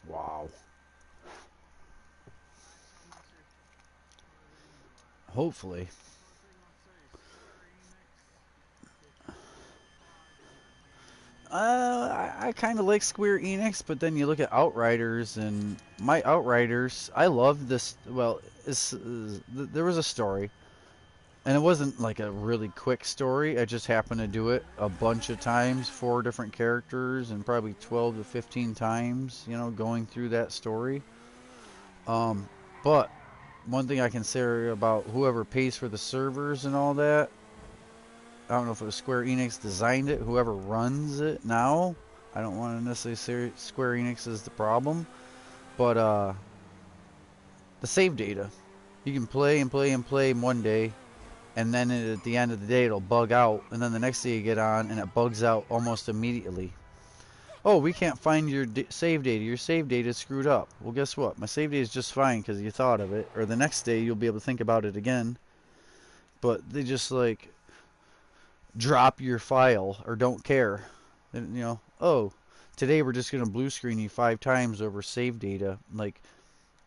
Speaker 1: wow. Hopefully. I kind of like Square Enix, but then you look at Outriders, and my Outriders, I love this. Well, there was a story, and it wasn't like a really quick story. I just happened to do it a bunch of times, 4 different characters, and probably 12 to 15 times, you know, going through that story. Um, but one thing I can say about whoever pays for the servers and all that, I don't know if it was Square Enix designed it, whoever runs it now. I don't want to necessarily say Square Enix is the problem, but the save data. You can play and play and play one day, and then at the end of the day it'll bug out, and then the next day you get on and it bugs out almost immediately. Oh, we can't find your save data. Your save data is screwed up. Well, guess what? My save data is just fine because you thought of it, or the next day you'll be able to think about it again. But they just like drop your file or don't care. And, you know, oh, today we're just gonna blue screen you 5 times over save data. Like,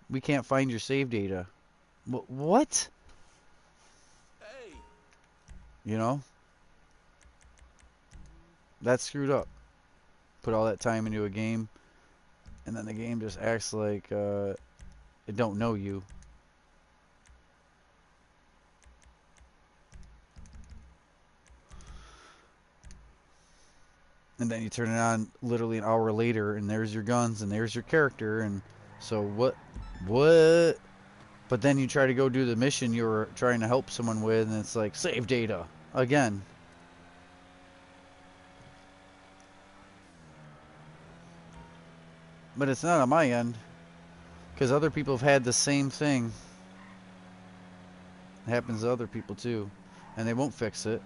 Speaker 1: we can't find your save data. What?
Speaker 2: Hey,
Speaker 1: You know, that's screwed up. Put all that time into a game, and then the game just acts like it don't know you. And then you turn it on literally an hour later, and there's your guns, and there's your character, and so what? But then you try to go do the mission you were trying to help someone with, and it's like, save data again. But it's not on my end, because other people have had the same thing. It happens to other people too, and they won't fix it.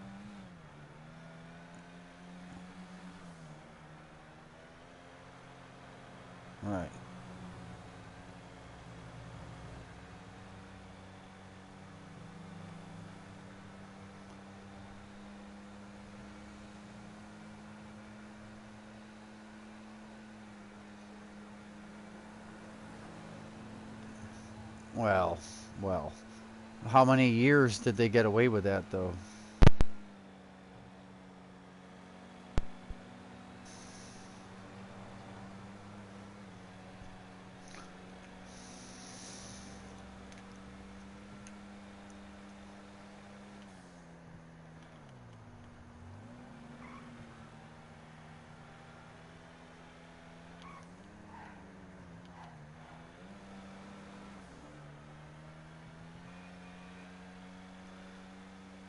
Speaker 1: Right. Well, well. How many years did they get away with that, though?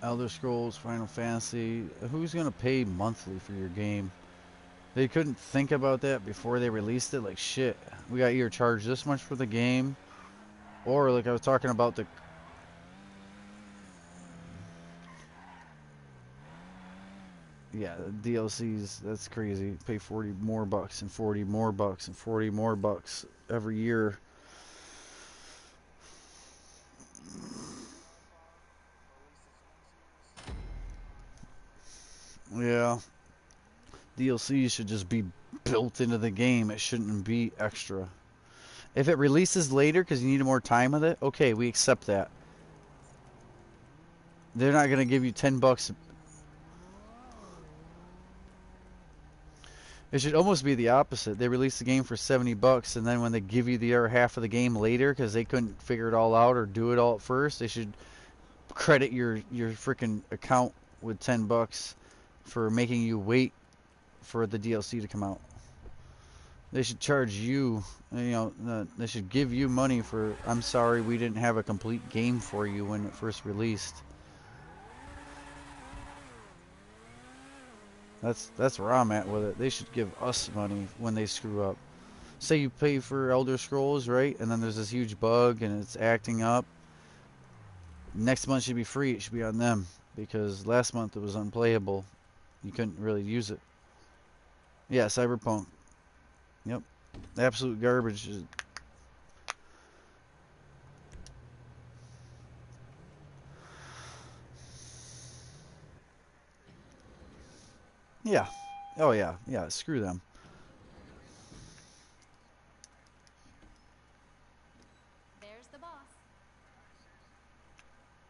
Speaker 1: Elder Scrolls, Final Fantasy. Who's going to pay monthly for your game? They couldn't think about that before they released it. Like, shit, we got either charge this much for the game, or like I was talking about the. Yeah, the DLCs. That's crazy. Pay 40 more bucks and 40 more bucks and 40 more bucks every year. Yeah, DLC should just be built into the game. It shouldn't be extra. If it releases later because you need more time with it, okay, we accept that. They're not gonna give you $10. It should almost be the opposite. They release the game for $70, and then when they give you the other half of the game later because they couldn't figure it all out or do it all at first, they should credit your freaking account with $10 for making you wait for the DLC to come out. They should charge you, they should give you money for, I'm sorry, we didn't have a complete game for you when it first released. That's where I'm at with it. They should give us money when they screw up. Say you pay for Elder Scrolls, right? And then there's this huge bug and it's acting up. Next month should be free. It should be on them because last month it was unplayable. You couldn't really use it. Yeah, Cyberpunk. Yep. Absolute garbage. Yeah. Oh yeah. Yeah. Screw them.
Speaker 4: There's the boss.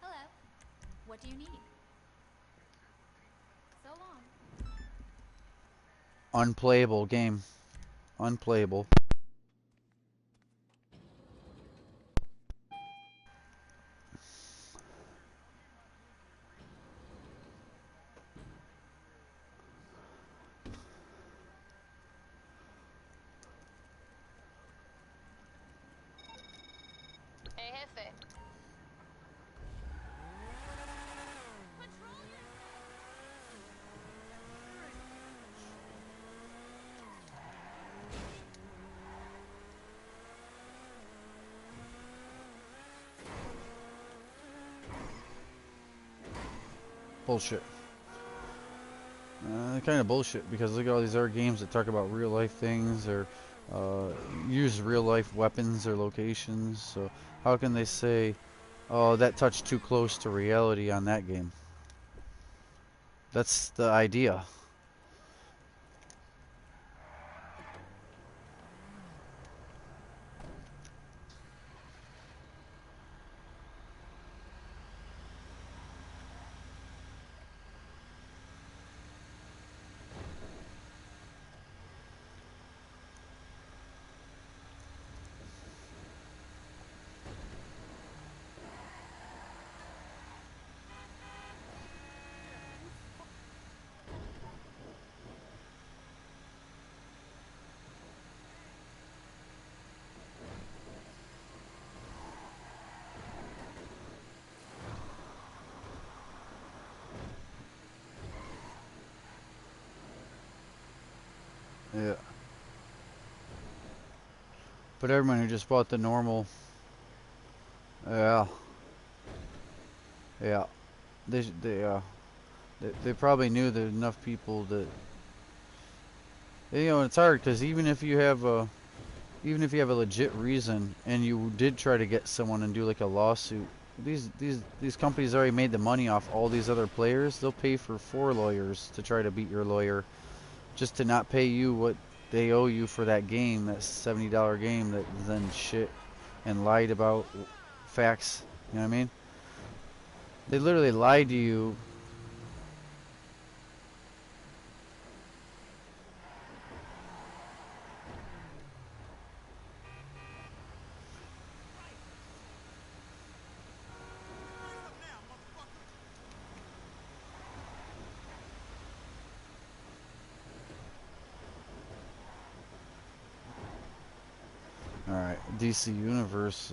Speaker 4: Hello. What do you need? So long.
Speaker 1: Unplayable game. Unplayable.
Speaker 3: Hey, Jefe.
Speaker 1: Bullshit. Kind of bullshit, because look at all these other games that talk about real life things, or use real life weapons or locations. So how can they say, oh, that touched too close to reality on that game? That's the idea. Yeah. But everyone who just bought the normal, yeah, yeah, they probably knew that enough people that, you know, it's hard because even if you have a legit reason and you did try to get someone and do like a lawsuit, these companies already made the money off all these other players. They'll pay for 4 lawyers to try to beat your lawyer, just to not pay you what they owe you for that game, that $70 game that then shit and lied about facts. You know what I mean? They literally lied to you. Alright, DC Universe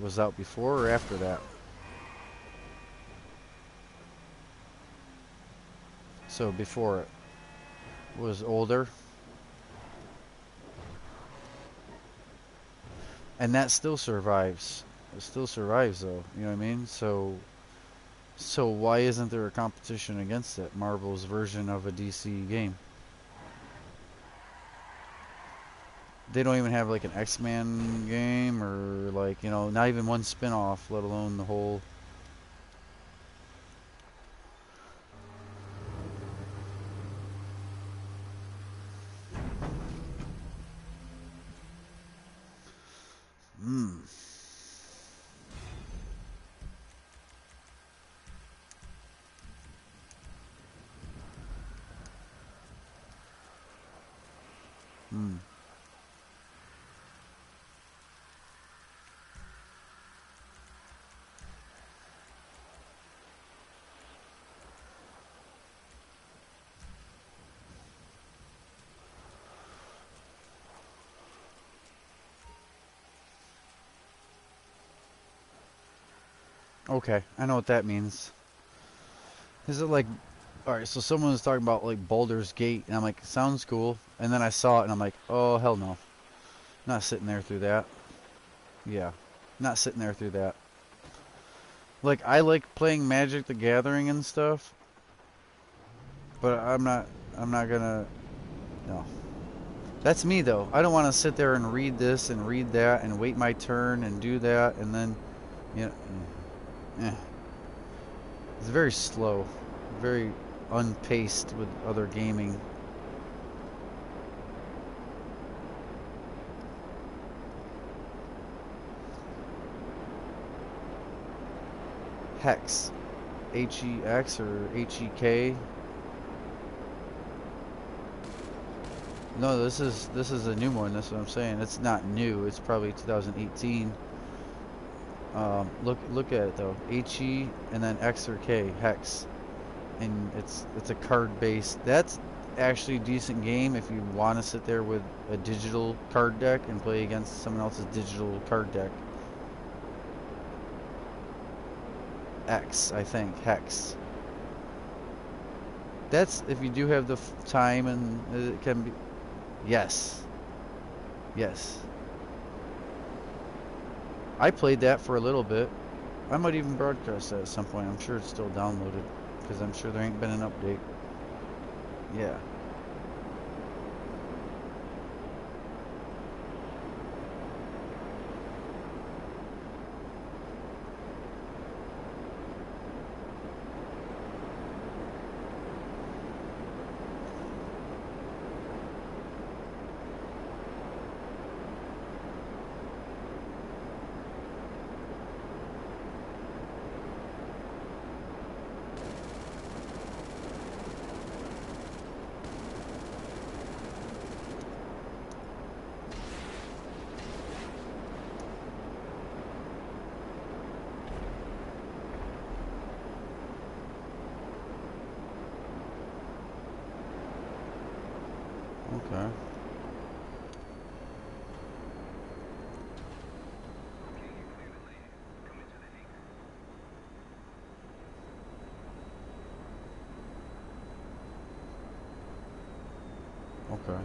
Speaker 1: was out before or after that? So before it was older. And that still survives. It still survives though, you know what I mean? So why isn't there a competition against it? Marvel's version of a DC game. They don't even have like an X-Men game, or like, you know, not even one spin-off, let alone the whole. Hmm. Hmm. Okay, I know what that means. Is it like, alright, so someone was talking about like Baldur's Gate, and I'm like, sounds cool. And then I saw it, and I'm like, oh, hell no. Not sitting there through that. Yeah, not sitting there through that. Like, I like playing Magic the Gathering and stuff, but I'm not gonna, no. That's me, though. I don't want to sit there and read this and read that and wait my turn and do that, and then, you know, it's very slow, very unpaced with other gaming. Hex. HEX or HEK. No, this is a new one. That's what I'm saying. It's not new. It's probably 2018. Look at it though. HE and then X or K hex, and it's a card based. That's actually a decent game if you want to sit there with a digital card deck and play against someone else's digital card deck. X, I think hex. That's if you do have the time and it can be. Yes, yes. I played that for a little bit. I might even broadcast that at some point. I'm sure it's still downloaded because I'm sure there ain't been an update. Yeah. Okay. Okay.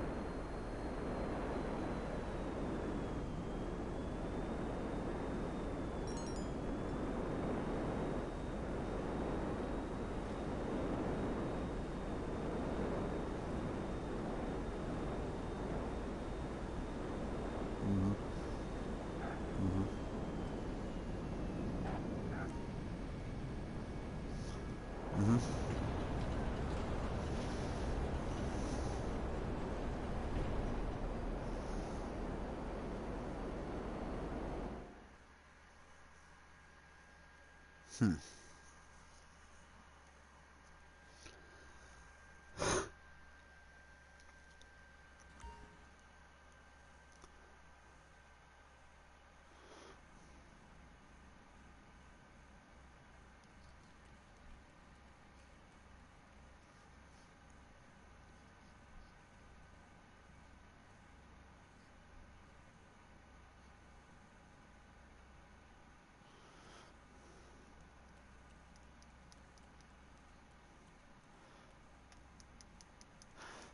Speaker 1: Mhm. Mhm. Mhm. Hmm.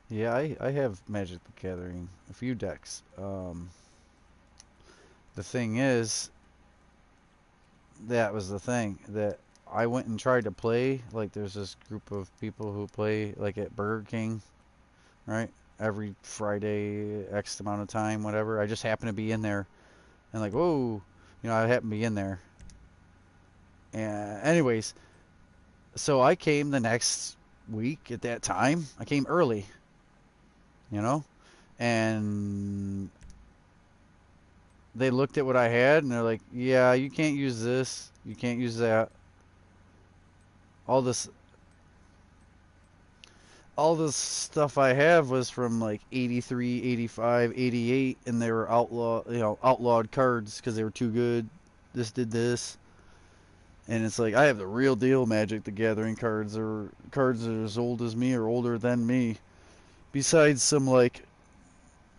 Speaker 1: Yeah, I have Magic the Gathering, a few decks. The thing is, that was the thing that I went and tried to play. Like, there's this group of people who play like at Burger King, right? Every Friday, X amount of time, whatever. I just happened to be in there, and like, whoa, I happened to be in there. And anyways, so I came the next week at that time. I came early, you know, and they looked at what I had and they're like, "Yeah, you can't use this. You can't use that. All this all this stuff I have was from like 83, 85, 88 and they were outlawed cards cuz they were too good. This did this." And it's like I have the real deal Magic the Gathering cards or cards that are as old as me or older than me. Besides some like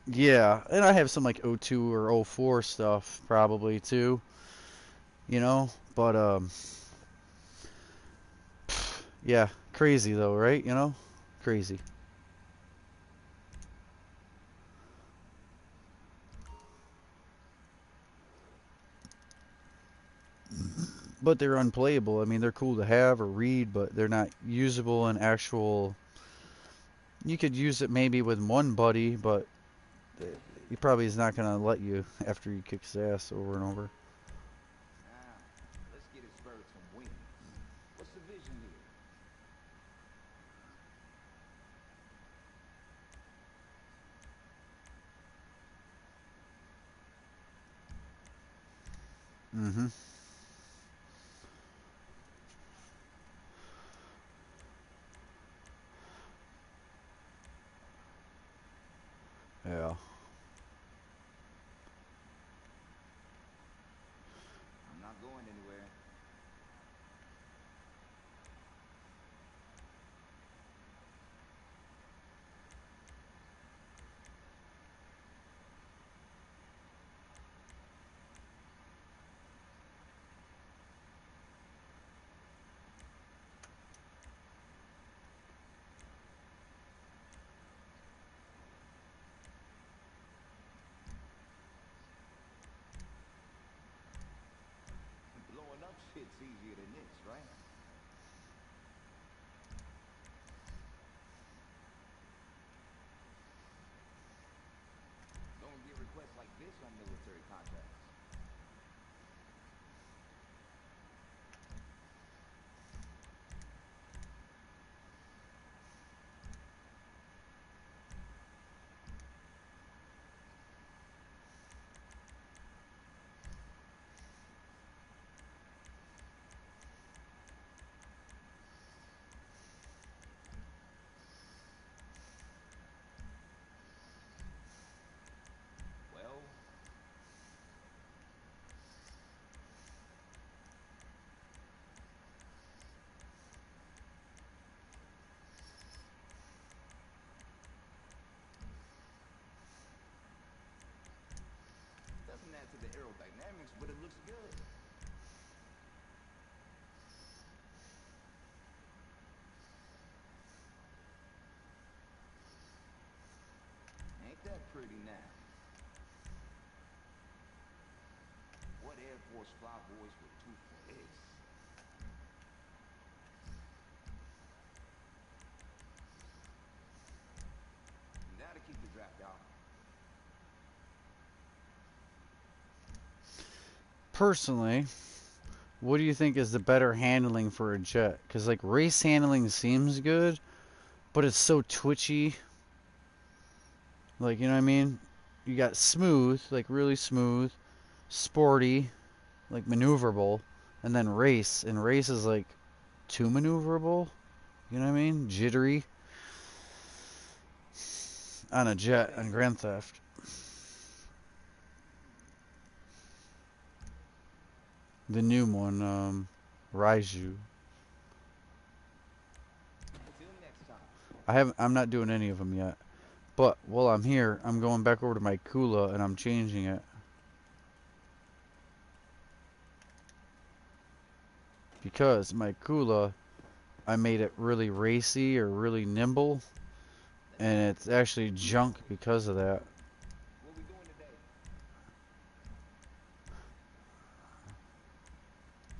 Speaker 1: yeah, and I have some like '02 or '04 stuff probably too, but yeah, crazy though, right? Crazy. But they're unplayable. I mean, they're cool to have or read, but they're not usable in actual. You could use it maybe with one buddy, but he probably is not gonna let you after you kick his ass over and over.
Speaker 7: Now, let's get his bird some wings. What's the vision here?
Speaker 1: Mm-hmm.
Speaker 8: going anywhere. Blowing up shit's easier than this, right? Don't get requests like this on military contracts. Well, doesn't add to the aerodynamics, but it looks good. Ain't that pretty now? What Air Force flyboys would do for this? That'll keep the draft out.
Speaker 1: Personally, what do you think is the better handling for a jet? Because, like, race handling seems good, but it's so twitchy. Like, you know what I mean? You got smooth, like really smooth, sporty, like maneuverable, and then race. And race is like too maneuverable. You know what I mean? Jittery. On a jet on Grand Theft. The new one, Raiju.
Speaker 8: Until next time.
Speaker 1: I'm not doing any of them yet. But while I'm here, I'm going back over to my Kula and I'm changing it. Because my Kula, I made it really racy or really nimble. And it's actually junk because of that.
Speaker 8: What we doing today?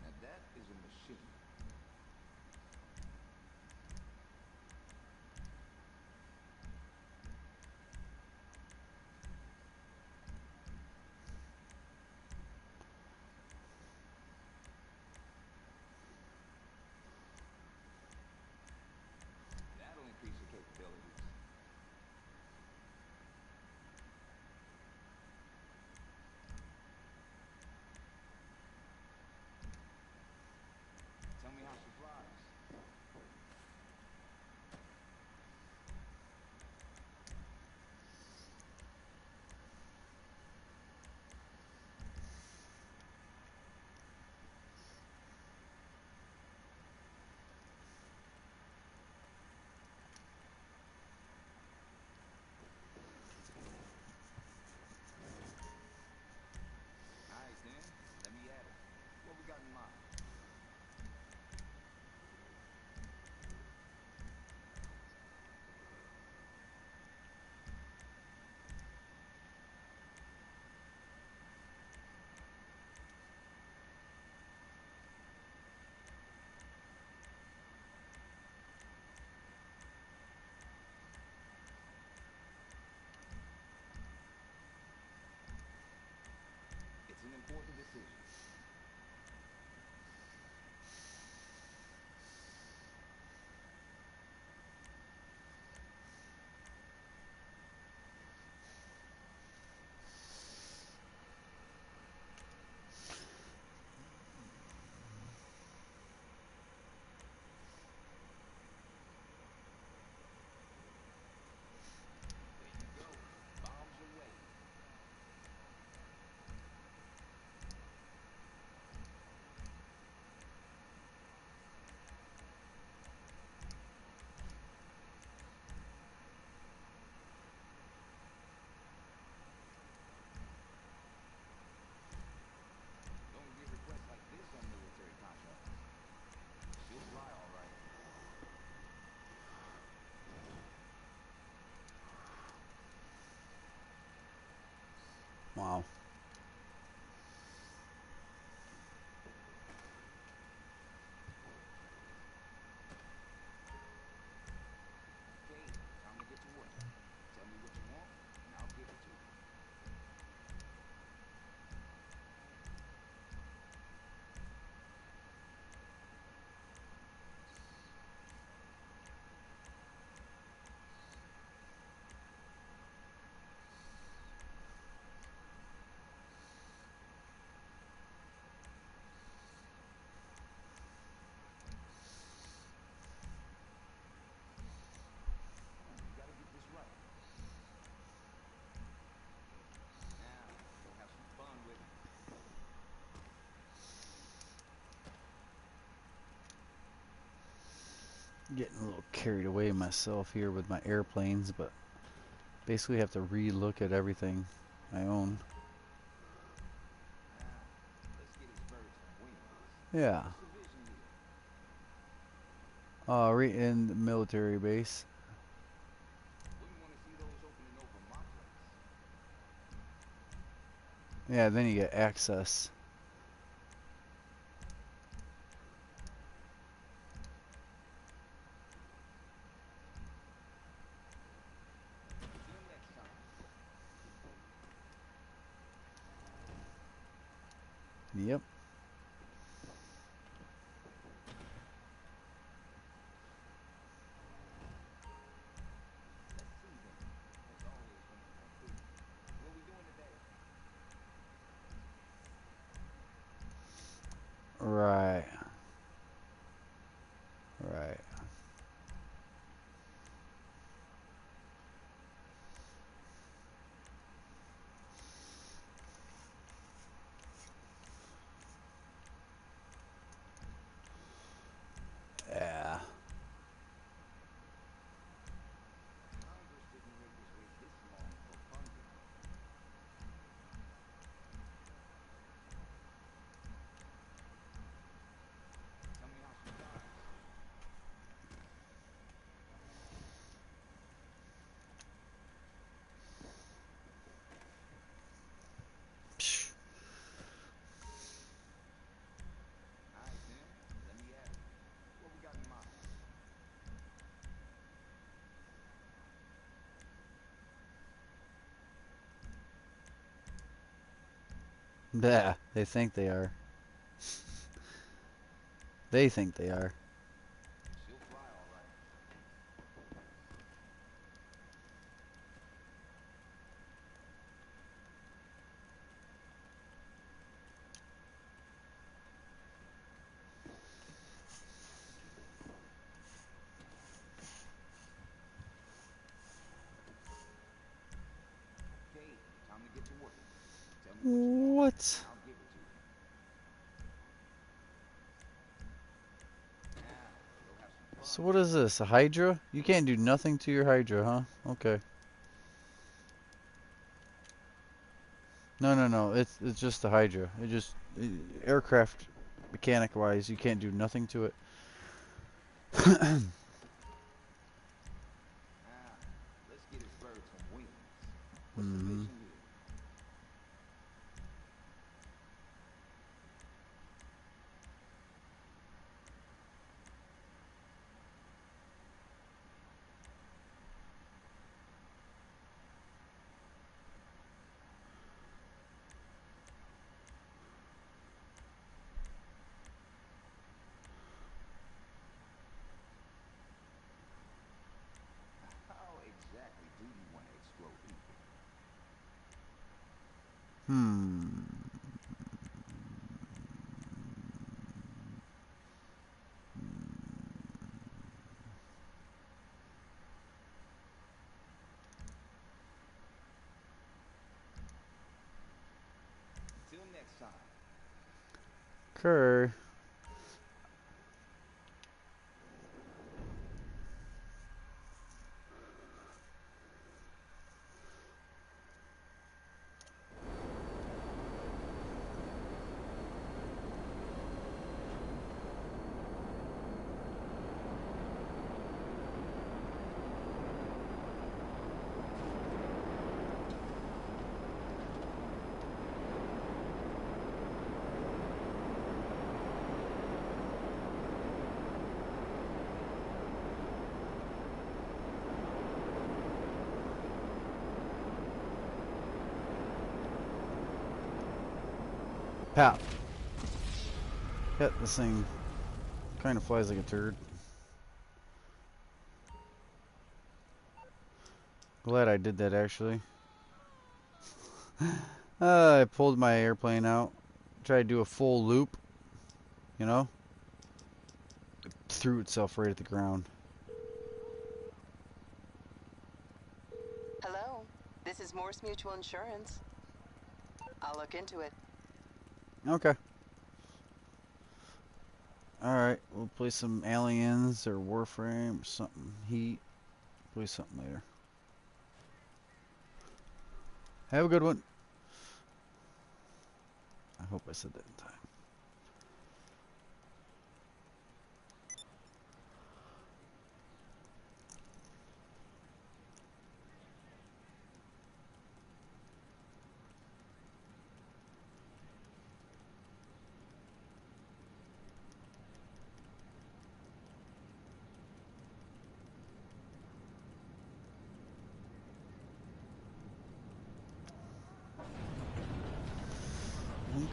Speaker 8: Now that is a machine. That'll increase your capabilities. Tell me how she flies. All right then, let me at it. What we got in mind? It's an important decision. There you go. Bombs away.
Speaker 1: getting a little carried away myself here with my airplanes, but basically have to re-look at everything I own.
Speaker 8: Now, let's get his birds some wings.
Speaker 1: Yeah.
Speaker 8: What's the vision here?
Speaker 1: Right in the military base.
Speaker 8: Wouldn't want to see those opening over my place.
Speaker 1: Yeah, then you get access.
Speaker 8: Till next time.
Speaker 1: Yep.
Speaker 8: Let's see then. As always, when it's complete. What we doing today?
Speaker 1: Right. Right. Yeah.
Speaker 8: Congress didn't make us wait this long for funding. Tell me how she dies.
Speaker 1: Psh.
Speaker 8: All right, then. Let me at it. What we got in mind?
Speaker 1: Yeah, they think they are. They think they are.
Speaker 8: She'll fly all right. Okay, time to get to work. Tell me what you want,
Speaker 1: What?
Speaker 8: and I'll give it to you. Now, we'll have some
Speaker 1: So
Speaker 8: fun
Speaker 1: what is
Speaker 8: here.
Speaker 1: this? A Hydra? You can't do nothing to your Hydra, huh? Okay. No, no, no. It's just the Hydra. Aircraft mechanic wise, you can't do nothing to it.
Speaker 8: Now, let's get his bird some wings. What's the
Speaker 1: Hmm.
Speaker 8: vision here? How exactly do you want to explode people?
Speaker 1: Hmm.
Speaker 8: Till next time.
Speaker 1: Kerr. Pap. Yep, this thing kind of flies like a turd. Glad I did that actually. I pulled my airplane out, tried to do a full loop, you know, it threw itself right at the ground.
Speaker 5: Hello, this is Morse Mutual Insurance. I'll look into it.
Speaker 1: Okay. Alright, we'll play some Aliens or Warframe or something. Heat. Play something later. Have a good one. I hope I said that in time.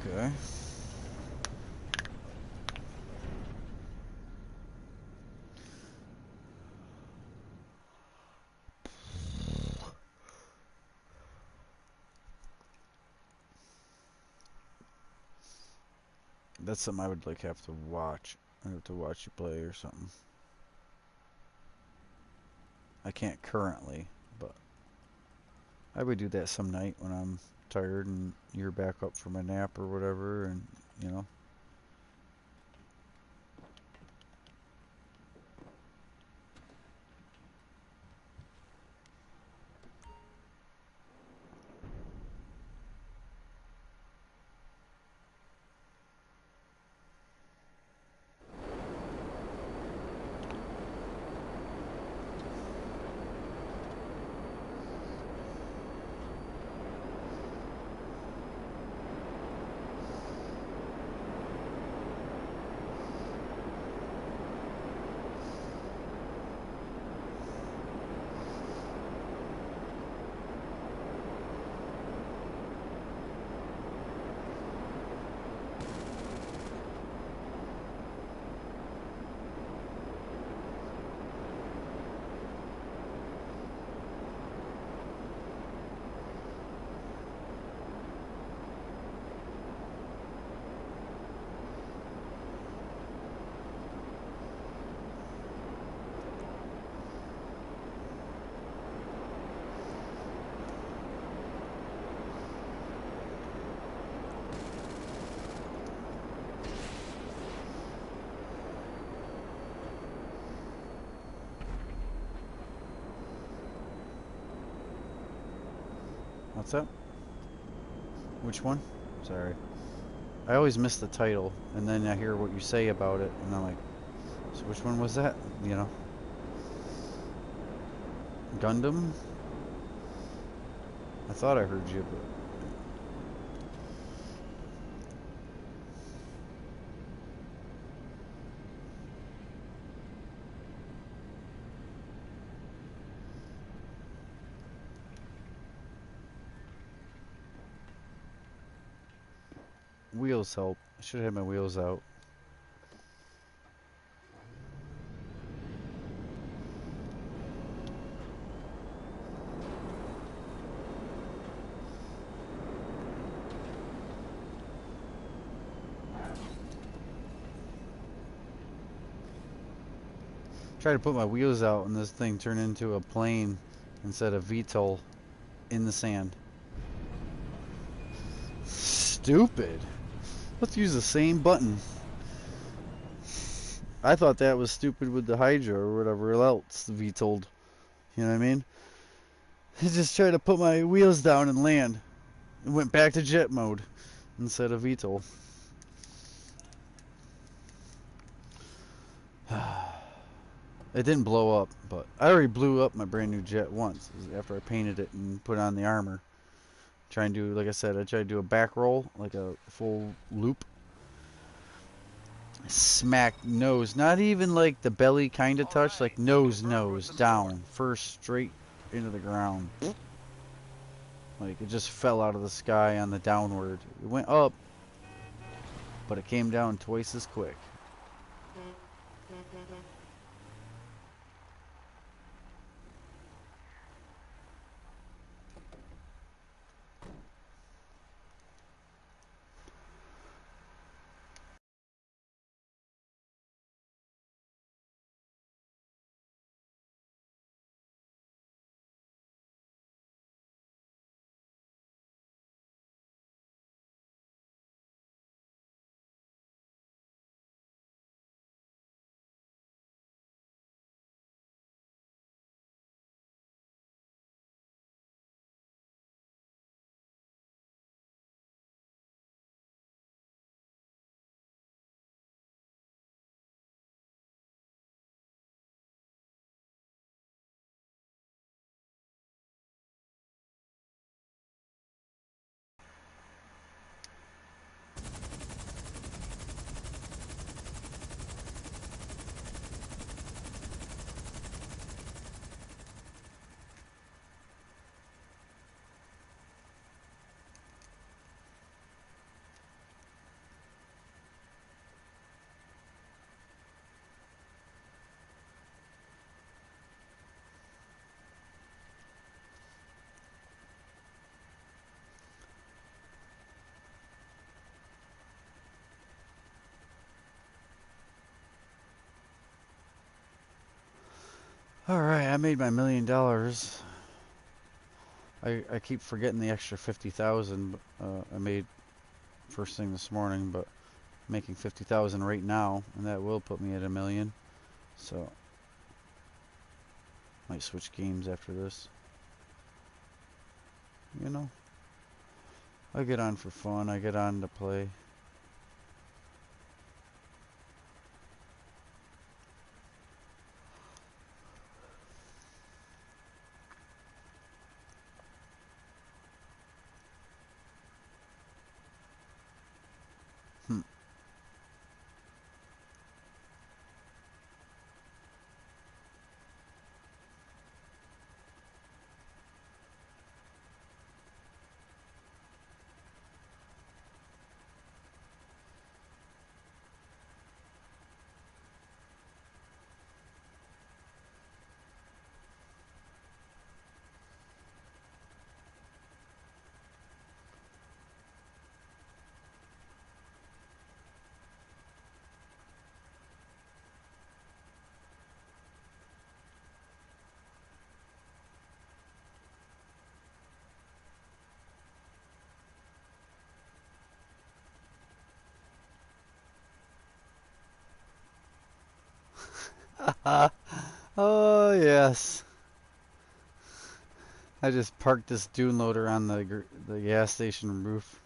Speaker 1: Okay. That's something I would like have to watch. I have to watch you play or something. I can't currently, but I would do that some night when I'm tired and you're back up from a nap or whatever, and you know. What's up? Which one? Sorry. I always miss the title, and then I hear what you say about it, and I'm like, so which one was that? You know? Gundam? I thought I heard you, but wheels help. I should have my wheels out. Try to put my wheels out and this thing turned into a plane instead of VTOL in the sand. Stupid. Let's use the same button. I thought that was stupid with the Hydra or whatever else VTOL'd. You know what I mean? I just tried to put my wheels down and land. It went back to jet mode instead of VTOL. It didn't blow up, but I already blew up my brand new jet once after I painted it and put on the armor. Try and do, like I said, I tried to do a back roll, like a full loop. Smack nose, not even like the belly kind of touch, like nose down, first straight into the ground. Like it just fell out of the sky on the downward. It went up, but it came down twice as quick. Alright, I made my $1 million. I keep forgetting the extra 50,000 I made first thing this morning, but I'm making 50,000 right now, and that will put me at $1 million. So might switch games after this. You know, I get on for fun. I get on to play. Hmm. Oh yes. I just parked this dune loader on the gas station roof.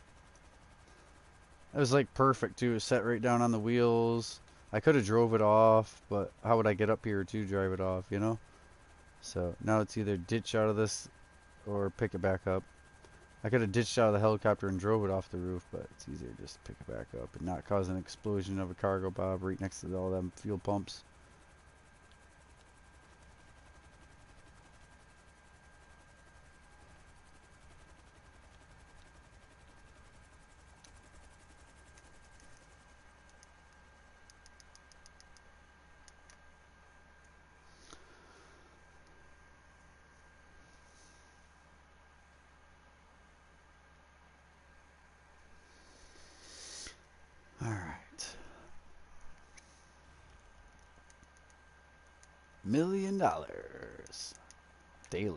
Speaker 1: It was like perfect too. It was set right down on the wheels. I could have drove it off, but how would I get up here to drive it off, you know? So now it's either ditch out of this or pick it back up. I could have ditched out of the helicopter and drove it off the roof, but it's easier just to pick it back up and not cause an explosion of a cargo bob right next to all them fuel pumps. All right. $1 million daily.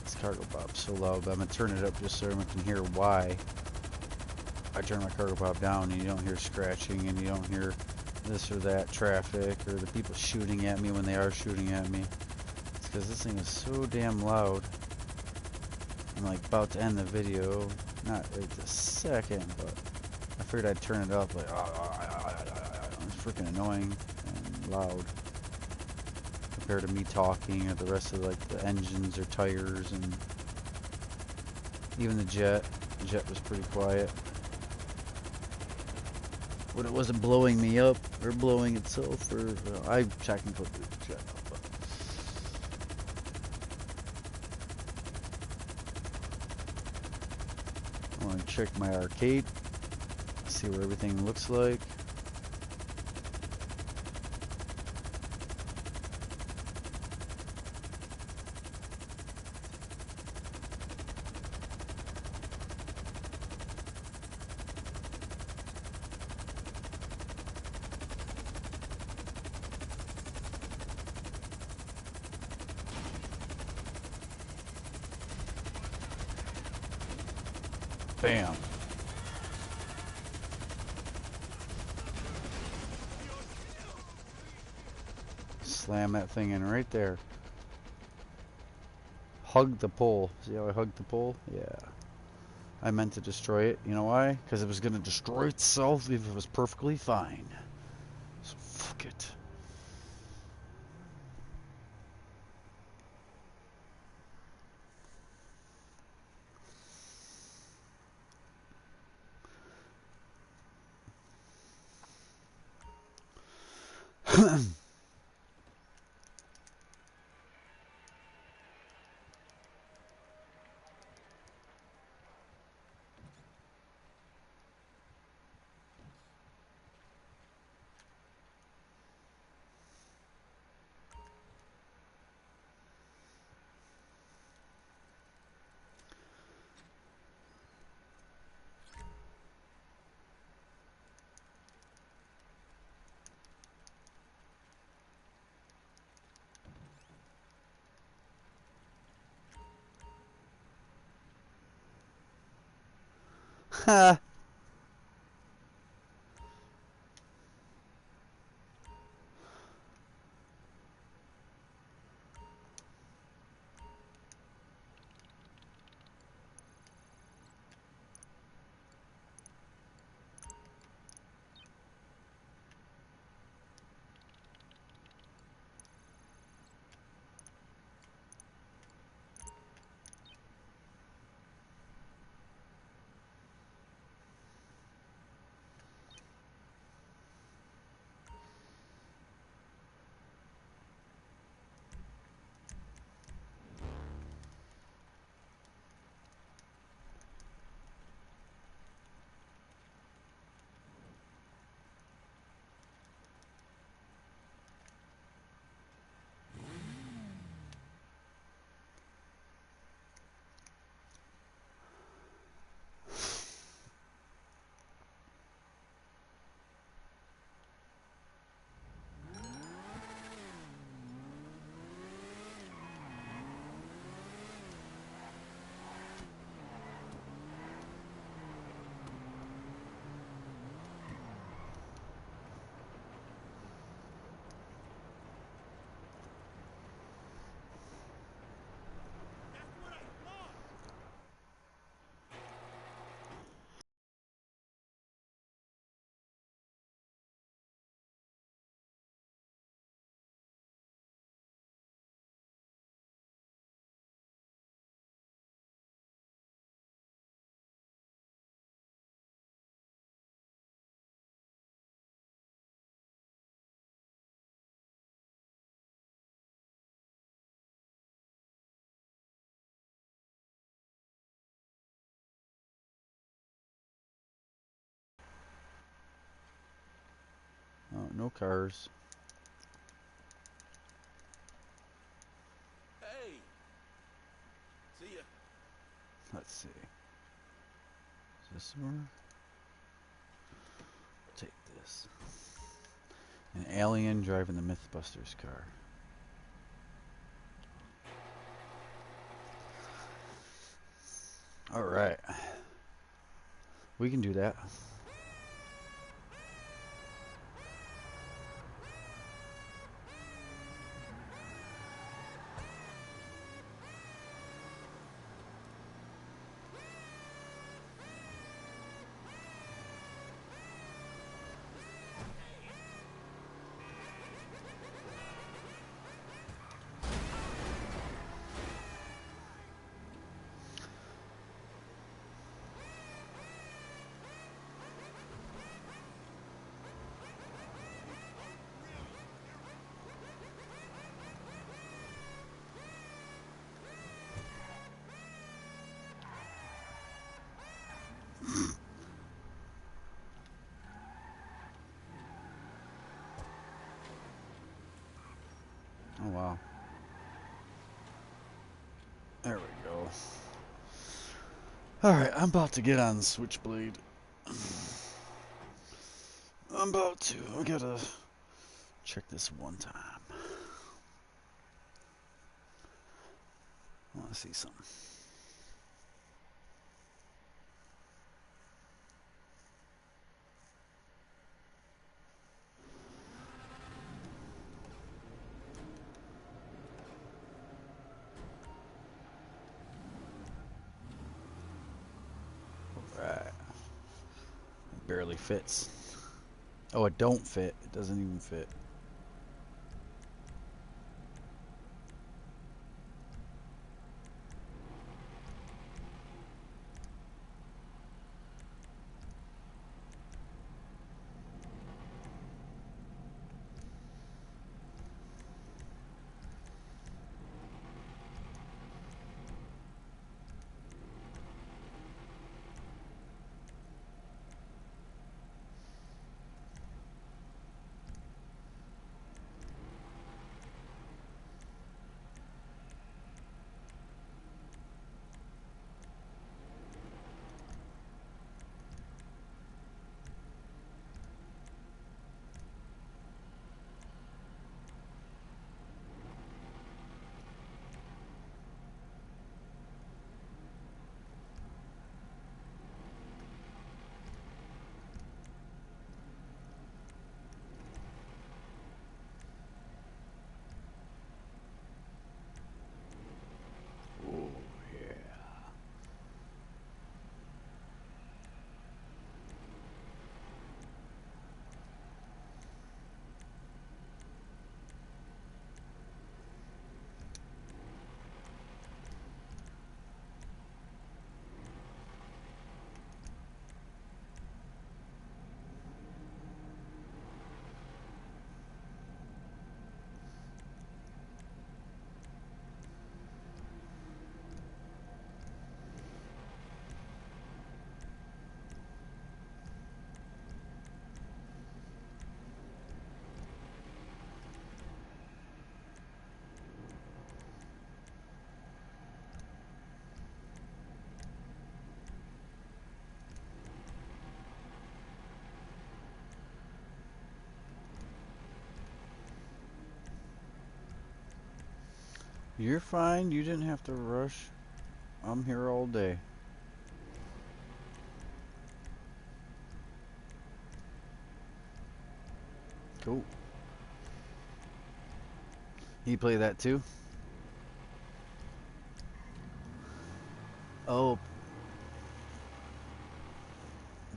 Speaker 1: This cargo bob's so loud, but I'm gonna turn it up just so everyone can hear why I turn my cargo bob down and you don't hear scratching and you don't hear this or that traffic or the people shooting at me when they are shooting at me. It's because this thing is so damn loud. I'm like about to end the video, not right this second, but I figured I'd turn it up like, it's freaking annoying and loud compared to me talking or the rest of like the engines or tires and even the jet. The jet was pretty quiet. When it wasn't blowing me up or blowing itself, or I technically blew the jet up, but I want to check my arcade, see what everything looks like. Bam. Slam that thing in right there. Hug the pole. See how I hugged the pole? Yeah. I meant to destroy it. You know why? Because it was going to destroy itself if it was perfectly fine. So fuck it. Ha!
Speaker 7: That's what I thought.
Speaker 1: Oh, no cars.
Speaker 2: Hey. See ya.
Speaker 1: Let's see. Is this where? We'll take this. An alien driving the Mythbusters car. Alright. We can do that. Oh wow. There we go. Alright, I'm about to get on Switchblade. I'm about to. I gotta check this one time. I wanna see something. Alright. It barely fits. Oh, it don't fit. It doesn't even fit. You're fine. You didn't have to rush. I'm here all day. Cool. You play that too? Oh,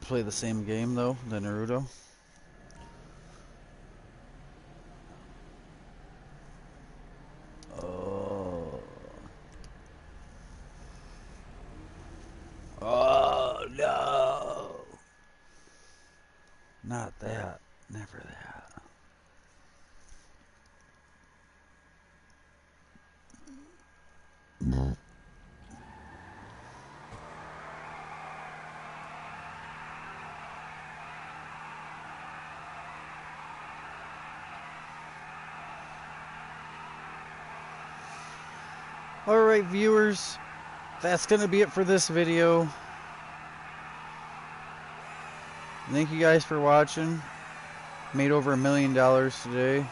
Speaker 1: play the same game though, the Naruto? Oh. Oh no. Not that. Never that. Alright viewers, that's going to be it for this video. Thank you guys for watching. Made over $1 million today.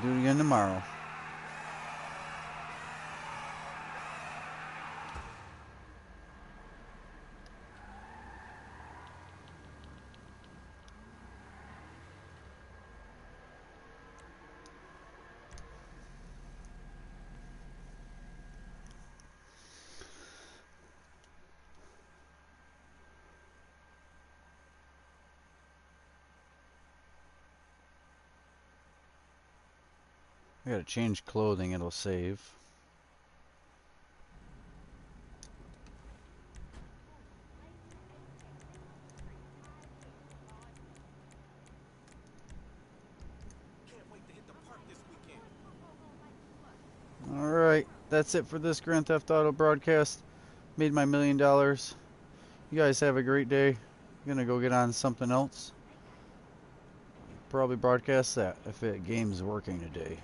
Speaker 1: Do it again tomorrow. I gotta change clothing, it'll save.
Speaker 7: Can't wait to hit the park this weekend.
Speaker 1: Alright, that's it for this Grand Theft Auto broadcast. Made my $1 million. You guys have a great day. I'm gonna go get on something else. Probably broadcast that if it game's working today.